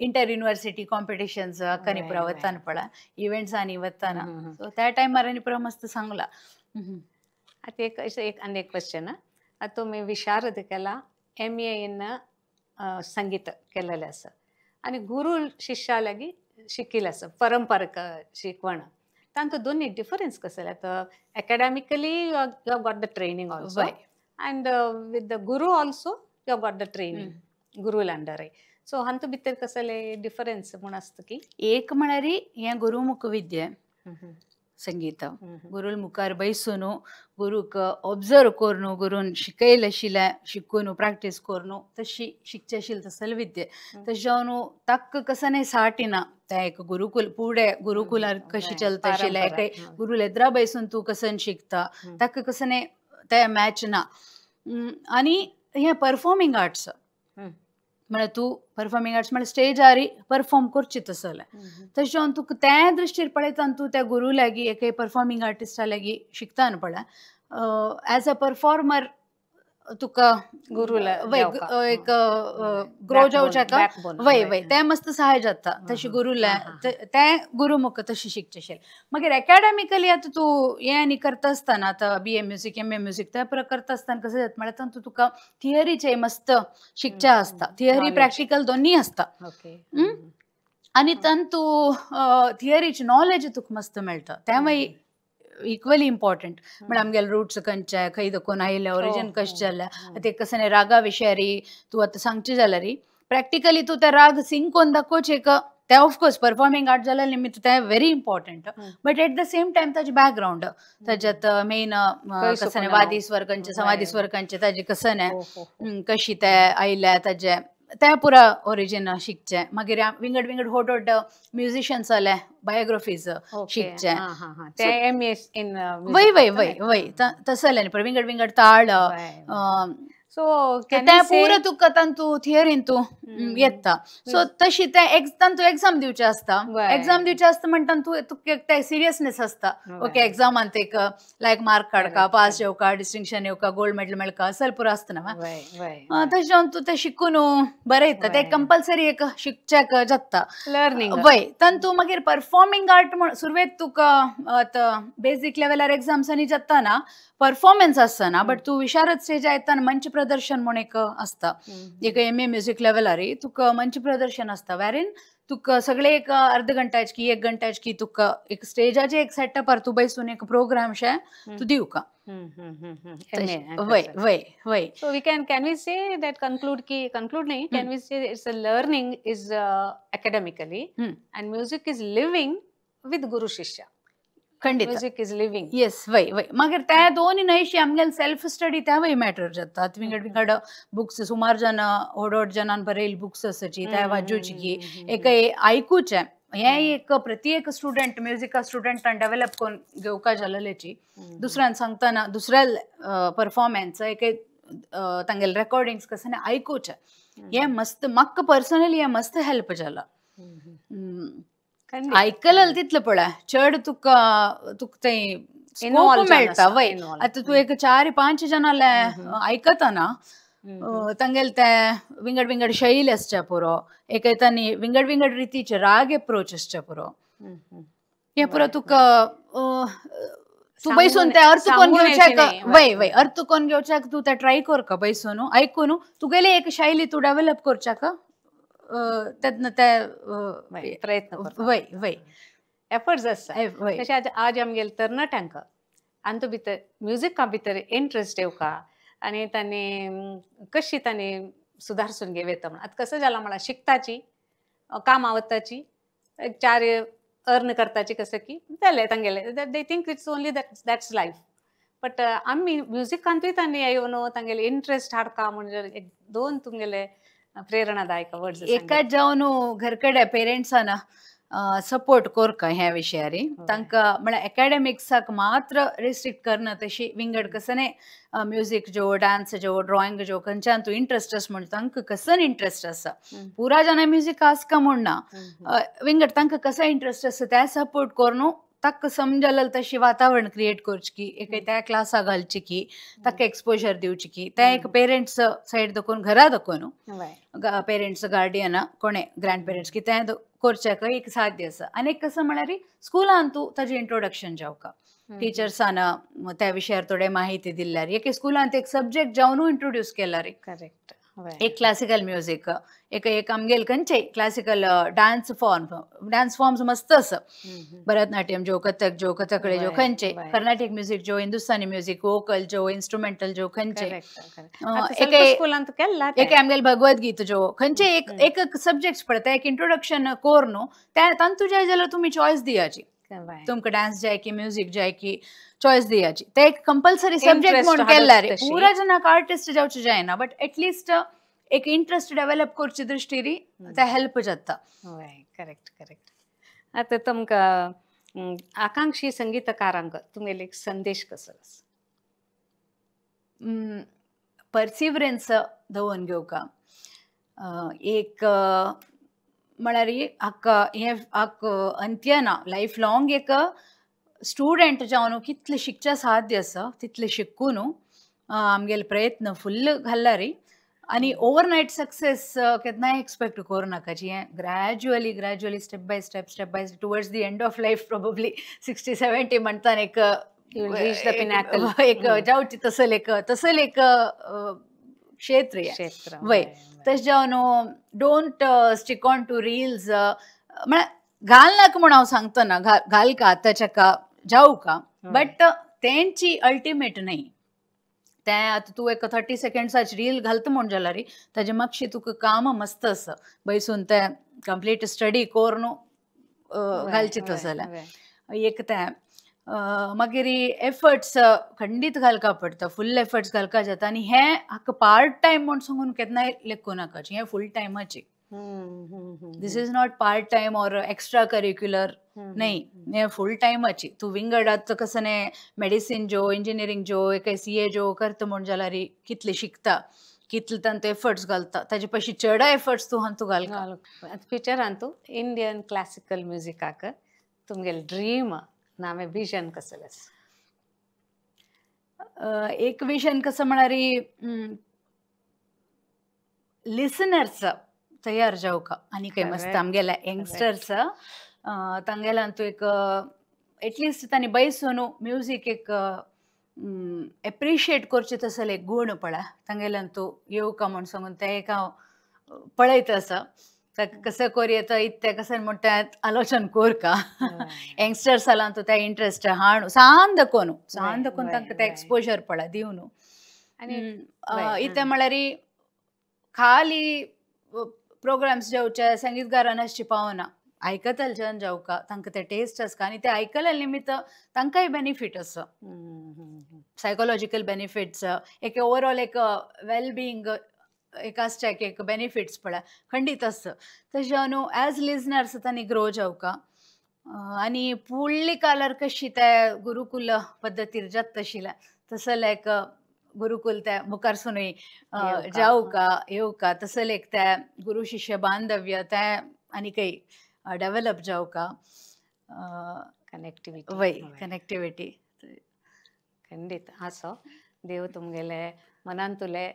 इंटर युनिवर्सिटी कॉम्पिटिशन्स हाका न्ही प्रवत्ताना पळय इव्हेंट्सांनी वताना सो त्या टायमार आनी पुरो मस्त सांगला. आता एक आनी एक क्वेश्चन. आता तुमी विशारद केला MA इन संगीत केलेलें आसा आनी गुरू शिश्या लागी शिकिल्लें आसा परंपरीक शिकवण तांतूं दोनी डिफरन्स कसो आतां academically you have got the training also and with the guru also you have got the training guru under. So हांतू भितर कसलें डिफरन्स म्हूण आसता की? एक म्हळ्यार हें गुरुमुख विद्या संगीत गुरुल मुखार बैसून गुरूक ऑब्जर्व करून गुरून शिकयलें आशिल्लें शिकून प्रॅक्टीस करून तशी शिकचे आशिल्लें तसलें विद्या तशें जावन ताका कसं साटिना तें एक गुरुकुल फुडें गुरुकुलार कशी चलता आशिल्लें एका गुरुल एद्रा बैसून तूं कसं शिकता ताका कसं तें मॅच ना. आनी हें परफॉर्मिंग आर्ट्स म्हळ्यार तूं परफॉर्मिंग आर्ट्स म्हळ्यार स्टेजार परफॉर्म करची तसलें तशें जावन तुका त्या दृश्टीर पळयताना तूं त्या गुरू लागीं एके परफॉर्मिंग आर्टिस्टा लागीं शिकता न्हू पळय एज अ परफॉर्मर तुका गुरू एक ग्रो जावच्या वय वय तें मस्त सहाय जाता तशें गुरू तें गुरुमुख तशें शिकचें आशिल्लें. मागीर एकाडेमिकली आतां तूं हें आनी करता आसतना आतां BA म्युजीक MA म्युजीक त्या प्रकार करता आसतना कशें जाता म्हळ्यार तातूंत तुका थियरीचें मस्त शिकचें आसता थियरी प्रॅक्टिकल दोनीय आसता आनी तातूंत थियरीची नॉलेज तुका मस्त मेळटा तें इक्वली इम्पॉर्टंट म्हळ्यार आमगेले रुट्स खंयचे खंय देखून आयले ओरिजीन कशें जालें ते कसं रागा विशयारी तूं आतां सांगचें जाल्यार प्रॅक्टिकली तूं ते राग सिंग करून दाखोवचें ते ऑफकोर्स परफॉर्मिंग आर्ट जाल्यार निमित्त तें very important but at the same time ताजें बॅकग्रावंड ताज्यात मेन कसं वादी स्वर खंयचे समाधी स्वर खंयचे ताजें कसं कशी ते आयल्या ताजें तें पुरा ओरिजीन शिकचें. मागीर विंगड विंगड व्हड व्हड म्युजिशियन्स जाले बायोग्राफीज शिकचें वय वय वय वय तसलें विंगड विंगड ताळ सो ते पुरो तुका तांतू थिअरीन तू येता सो तशी ते तांतू एग्जाम दिवचे असता एग्जाम दिवचे असता म्हणटा तुका ते सिरियसनेस असता ओके एग्जामांत एक लायक मार्क काडका पास येवका डिस्टिंक्शन येवका गोल्ड मेडल मेळका असल पुरो असतना तशें जावन तू ते शिकून बरें येता ते कंपल्सरी एक शिकच्याक जाता लर्निंग वय तांतू मागीर परफॉर्मिंग आर्ट म्हण सुरवेत तुका बेसिक लेवलार एग्जाम्सांनी जाता ना परफॉर्मन्स असताना बट तू विशारद स्टेज येताना मंच प्रदर्शन म्हणून एक असता एक MA म्युझिक लेवलार तुका मंच प्रदर्शन असता वेरीन तुका सगळे एक अर्ध घंटाच की 1 घंटाच की तुका एक स्टेजाचे एक सेटअपार तू बैसून एक प्रोग्राम शे तू दिवका वय वय वय So can we say that conclude nahi, can we say it's a learning is academically and music is living with guru shishya. खंडित Music is living. येस वय वय मागीर त्या दोन्ही न्हयशी आमगेले सेल्फ स्टडी त्या वय मॅटर जातात विंगड बुक्स सुमार जन ओडोड जनान बरयली बुक्स आसाची त्या वाजूची की एक आयकूचे हे एक प्रत्येक स्टुडंट म्युझिका स्टुडंटान डेव्हलप करून घेवका जालेची दुसऱ्यान सांगतना दुसऱ्या परफॉर्मन्स एक तांगेले रेकॉर्डिंग्स कशें आयकूचे हे मस्त म्हाका पर्सनली हे मस्त हेल्प जाला ऐकलं तितलं पळय चड तुका ते स्कोप मेळटा वय आता तू एक 4-5 जनाले आयकतना तांगेले ते विंगड शैली आसच्या पुरो एक तांणी विंगड रितीचे राग अप्रोच आसच्या पुरो हे पुरो तुका तू बैसून ते अर्थ कोण घेवच्याक वय वय अर्थ कोण घेवच्याक तू ते ट्राय करका बैसून ऐकून तुगेले एक शैली तू डेव्हलप करच्याक प्रयत्न वय वय एफर्ट्स आसता तशें आज आमगेले तरणाट्यांक आमचे भितर म्युझिका भितर इंट्रस्ट येवका आनी तांणी कशी तांणी सुदारसून घेवता म्हणून आतां कसं जाला म्हळ्यार शिकताची कामां वताची 4 अर्न करताची कसं की जालें तांगेले they think it's only that's life but आमी म्युझिकांतूय तांणी येवन तांगेले इंट्रस्ट हाडका म्हणजे 1-2 तुमगेले प्रेरणादायक वर्ड्स एकाच जावन घरकडे पेरेंट्सांना सपोर्ट करका ह्या विशयारी तांकां म्हळ्यार एकाडेमिक्साक मात्र रिस्ट्रिक्ट करना तशी विंगड कसने म्युझिक जो डान्स जो ड्रॉइंग जो खंयच्यान तूं इंट्रस्ट आसा म्हण तांकां कसन इंट्रस्ट आसा पुरा जाणां म्युझिक आसका म्हणना विंगड तांकां कसो इंट्रस्ट आसा ते सपोर्ट करून ताका समजल तशी वातावरण क्रिएट करची की एक त्या क्लासा घालची की ताका एक्सपोजर दिवची की ते एक पेरेंट्स सायड दाखोवन घरा दाखोवन पेरेंट्स गार्डियन कोणे ग्रँड पेरेंट्स की ते करच्याक एक साध्य आसा आनी एक कसं म्हळ्यार स्कुलान तूं ताजें इंट्रोडक्शन जावका टीचर्सान त्या विशयार थोडे माहिती दिल्यार एक स्कुलांत एक सब्जेक्ट जावन इंट्रोड्यूस केल्यार करेक्ट एक क्लासिकल म्युझिक एक आमगेल खंयचे क्लासिकल डान्स फॉर्म्स मस्त आसा भरतनाट्यम जो कथक जो कथकळी जो खंयचे कर्नाटिक म्युझिक जो हिंदुस्तानी म्युझिक वोकल जो इन्स्ट्रुमेंटल जो खंयचे एक आमगेल भगवद्गीता जो खंयचे एक सब्जेक्ट्स पडटा एक इंट्रोडक्शन कोर न्हू तांतू जाय जाल्यार तुमी चॉयस दियाची तुमकां डान्स जाय की म्युझिक जाय की चॉयस दियाची ते एक कंपल्सरी सब्जेक्ट म्हणून केल्यार पुरा जनाक आर्टिस्ट जावचे जायना बट एटलिस्ट एक इंट्रस्ट डेव्हलप करचे दृश्टीरी ते हेल्प जाता करेक्ट आता तुमकां आकांक्षी संगीतकारांक तुमगेले एक संदेश कसो पर्सिवरन्स दवरून घेवका एक म्हळ्यार हाक अंत्य ना लायफ लॉंग एक स्टुडंट जावन कितले शिकच्या साध्य आसा तितले शिकून आमगेले प्रयत्न फुल्ल घाल्ल्यार आनी ओवरनायट सक्सेस केन्नाय एक्सपेक्ट करूं नाका जी gradually step by step towards the end of life probably 60-70 म्हणटा एक जावची तसल एक क्षेत्र वय तशें जावन don't stick on to reels म्हळ्यार घाल नाका म्हूण हांव सांगतना घाल का आतांच्या जाऊ का बट तेंची अल्टिमेट न्हय ते आतां तूं एक 30 सेकंड्साची रील घालता म्हूण जाल्यार ताजे मागशी तुका काम मस्त आसा बैसून ते कंप्लीट स्टडी करून घालची जाल्यार एक ते मागीर एफर्ट्स खंडीत घालका पडटा फुल एफर्ट्स घालका जाता आनी हें हाका पार्ट टायम म्हूण सांगून केन्नाय लेखूं नाका हें फूल टायमाची दिस इज नॉट पार्ट टाइम और एक्स्ट्रा करिक्युलर नाही, ने फुल टायमाची. तूं विंगडात कसं ने मेडिसिन जो इंजिनियरींग जो काही CA जो करता म्हण जाल्यार कितले शिकता, कितले तांतू एफर्ट्स घालता, ताजे पयशी चड एफर्ट्स तूं तूं घालता. फ्युचरांतू इंडियन क्लासिकल म्युझिकाक तुमगेले ड्रीम नामे विजन कसं आसा? एक विजन कसं म्हणारी लिसनर्स तयार जावका आनी काही मस्त आमगेल्या यंगस्टर्स तांगेल्यांतू एक एटलिस्ट तांणी बयसून म्युझिक एक एप्रिशिएट करचे तसले एक गुण पळय तांगेल्यांतू येवका म्हण सांगून ते एक हांव पळयत आसा. कसं कोर येता इत्ते कसं म्हणटा आलोचन कोरका यंगस्टर्स जालांतू ते इंट्रस्ट हाणू सांद कोनू तांकां ते एक्सपोजर पळय दिवनू. आनी इते म्हळ्यार खाली प्रोग्राम्स जेवचे संगीतगारां अशें पावना, आयकतलच्यान जावका तांकां ते टेस्ट आसता आनी ते आयकल्या निमित्त तांकांय बेनिफीट आसा, सायकोलॉजिकल बेनिफिट्स, एक ओवरऑल एक वेल बिईंग एक आसचे एक बेनिफिट्स पळय खंडीत आसता. तशें न्हू एज लिजनर्स तांणी ग्रो जावका आनी फुडली कालार कशी ते गुरुकुल पद्दतीर जाता तशिल्या तसले एक गुरुकुल ते मुखारसूनय जावका येवका तसले एक ते गुरु शिष्य बांधव्य ते आनी काही डेव्हलप जावका. कनेक्टिविटी वय कनेक्टिविटी खंडीत आसो. देव तुमगेले मनांतुले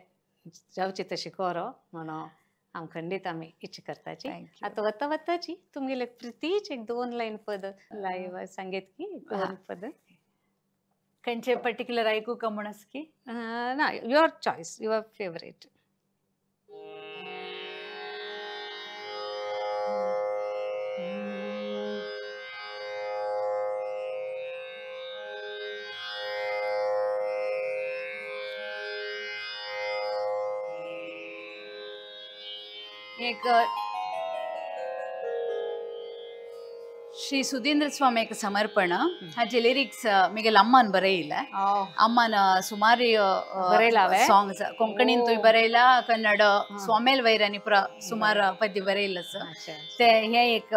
जावची तशी करो म्हणून हांव खंडीत आमी इच्छा करताची. आतां वता वताची तुमगेले प्रितीच एक 2 लायन पद लायव सांगेत की 2 पद खंयचे पर्टिक्युलर आयकू का म्हण आस की ना युअर चॉयस युअर फेवरेट. एक ಶ್ರೀ ಸುಧೀಂದ್ರ ಸ್ವಾಮಿಗೆ ಸಮರ್ಪಣ ಹಾಜೆ ಲಿರಿಕ್ಸ್ ಮಿಗೆಲ್ ಅಮ್ಮನ್ ಬರೆಯಿಲ್ಲ ಅಮ್ಮನ ಸುಮಾರು ಸಾಂಗ್ಸ್ ಕೊಂಕಣಿಂತೂ ಬರೆಯಿಲ್ಲ ಕನ್ನಡ ಸ್ವಾಮೇಲ್ ವೈರಾನಿ ಪುರ ಸುಮಾರು ಪದ್ಯ ಬರೆಯಿಲ್ಲ ते हे एक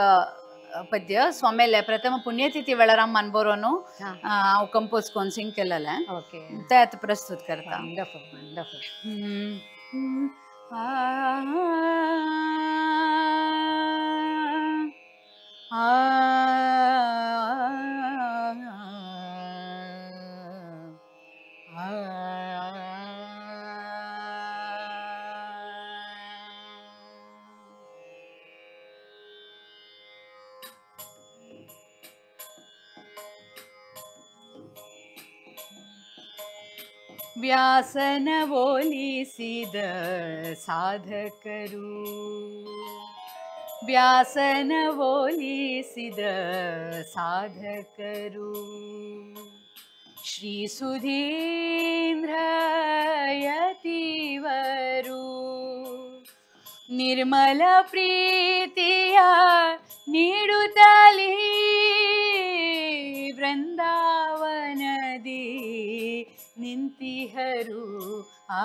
पद्य स्वामेले प्रथम पुण्यतिथी वेळार अम्मान बरोवन हांव कंपोज करून सिंग केलेलें ते आतां प्रस्तुत करता. ವ್ಯಾಸನ ಒಲಿಸಿದ ಸಾಧಕರು ವ್ಯಾಸನ ಒಲಿಸಿದ ಸಾಧಕರು ಶ್ರೀ ಸುಧೀಂದ್ರ ಯತಿವರು ನಿರ್ಮಲ ಪ್ರೀತಿಯ ನೀಡುತ್ತಲೀ ವೃಂದಾವನದಿ ನಿಂತಿಹರು ಆ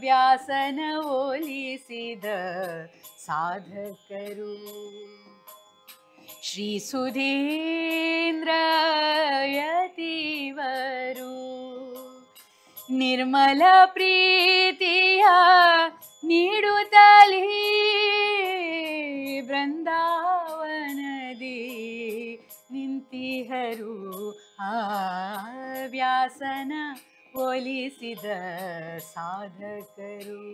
ವ್ಯಾಸನ ಒಲಿಸಿದ ಸಾಧಕರು ಶ್ರೀ ಸುಧೀಂದ್ರ ಯತಿವರು ನಿರ್ಮಲ ಪ್ರೀತಿಯ ನೀಡುತ್ತಲೀ ವೃಂದಾವನದಿ ನಿಂತಿಹರು ಆ ವ್ಯಾಸನ ಒಲಿಸಿದ ಸಾಧಕರು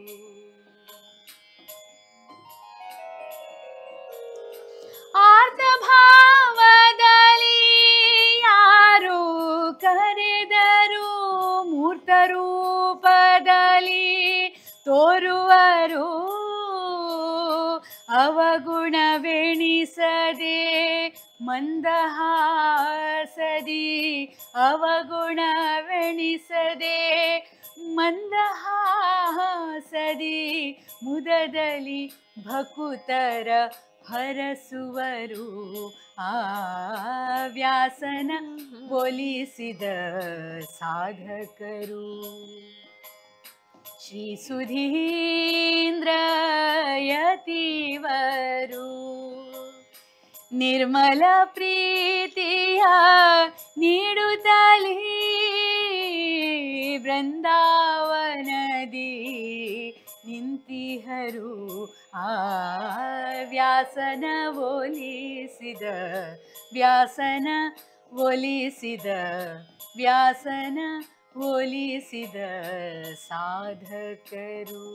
ಆರ್ತಭಾವದಲ್ಲಿ ಯಾರು ಕರೆದರು ಮೂರ್ತ ರೂಪದಲ್ಲಿ ತೋರುವರು ಅವಗುಣವೆಣಿಸದೆ ಮಂದಹಾಸದಿ ಅವಗುಣವೆಣಿಸದೆ ಮಂದಹಾಸದಿ ಮುದದಲ್ಲಿ ಭಕುತರ ಹರಸುವರು ಆ ವ್ಯಾಸನ ಒಲಿಸಿದ ಸಾಧಕರು श्री सुधींद्र यतिवरू निर्मल प्रीतिಯ ನೀಡುತ್ತಲೇ ಬೃಂದಾವನದಿ ನಿಂತಿಹರು ಆ ವ್ಯಾಸನ ಒಲಿಸಿದ ವ್ಯಾಸನ ಒಲಿಸಿದ ವ್ಯಾಸನ ಒಲಿಸಿದ ಸಾಧಕರು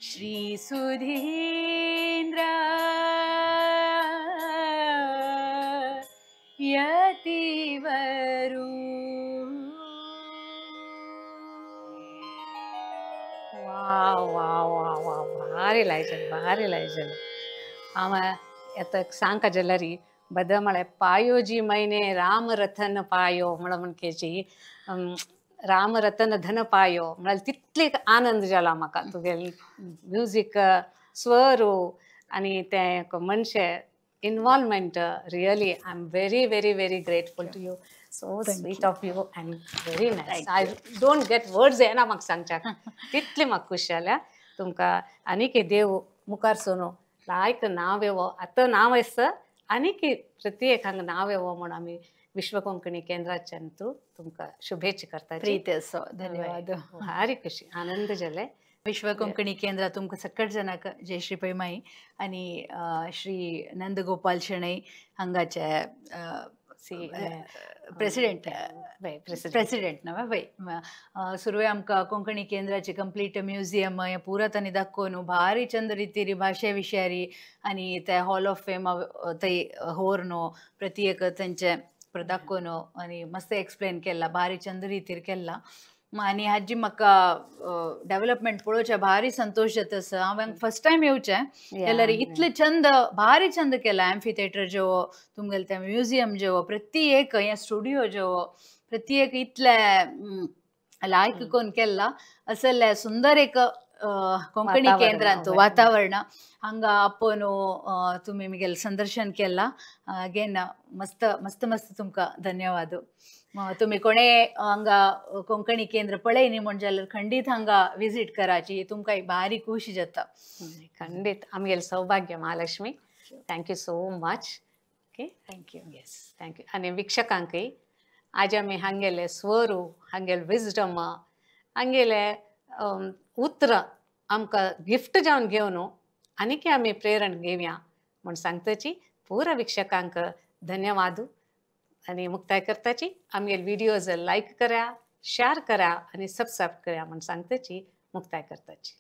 ಶ್ರೀ ಸುಧೀಂದ್ರ ಯತಿವರು भारी लायजन आम्हा आता सांगका जल्लरी बद्दा म्हळ्यार पायोजी मैने राम रतन पायो म्हण केची राम रतन धन पायो म्हळ्यार तितले आनंद जाला म्हाका तुगेले म्युजीक स्वरू आनी ते मनशे involvement really I am very very very grateful to you so sweet of you and very nice I don't get words येना म्हाका सांगच्याक तितले म्हाका खुशी जाल्या तुमकां आनीक देव मुखार सोनो लायक नांव येवो आतां नांव आसता आनीक प्रत्येक हांगा नांव येवो म्हूण आमी विश्व कोंकणी केंद्राच्यान तूं तुमकां शुभेच्छा करता प्रीती असो धन्यवाद भारी खुशी आनंद जाले विश्व कोंकणी केंद्र तुमकां सकट जनाक जयश्री पै माई आनी श्री नंदगोपाल शणै हांगाचे प्रेसिडेंट ना वय सुरवे आमकां कोंकणी केंद्राची कंप्लीट म्युजियम हें पुरात आनी दाखोवन भारी चंद रितीरी भाशे विशयारी आनी ते हॉल ऑफ फेम थंय व्हरून प्रत्येक तेंचे दाखोवन आनी मस्त एक्सप्लेन केला भारी चंद रितीर केला आनी हाजी म्हाका डेव्हलपमेंट पळोवचें भारी संतोश जाता सर हांवें फर्स्ट टायम येवचें जाल्यार इतले चंद भारी चंद केला एम्फी थिएटर जेवो तुमगेले ते म्युजियम जेवो प्रत्येक हें स्टुडियो जेवो प्रत्येक इतले लायक कोन्न केला असले सुंदर एक कोंकणी केंद्रांत वातावरण हांगा आपोवन तुमी म्हगेलें संदर्शन केला अगेन मस्त मस्त मस्त तुमकां धन्यवाद तुम्ही कोणे हांगा कोंकणी केंद्र पळय न्ही म्हण जाल्यार खंडीत हांगा विजीट कराची तुमकां भारी खुशी जाता खंडीत आमगेलें सौभाग्य Mahalakshmi thank you so much okay thank you yes thank you आनी विक्षकांकय आज आमी हांगेले स्वरू हांगेले विजडम हांगेले उतर आमकां गिफ्ट जावन घेवन आनीक आमी प्रेरण घेवया म्हण सांगताची पुरा विक्षकांक धन्यवाद आनी मुक्ताय करताची आमगेले व्हिडिओज लायक करा शेअर करा आनी सबस्क्रायब करा म्हण सांगताची मुक्ताय करताची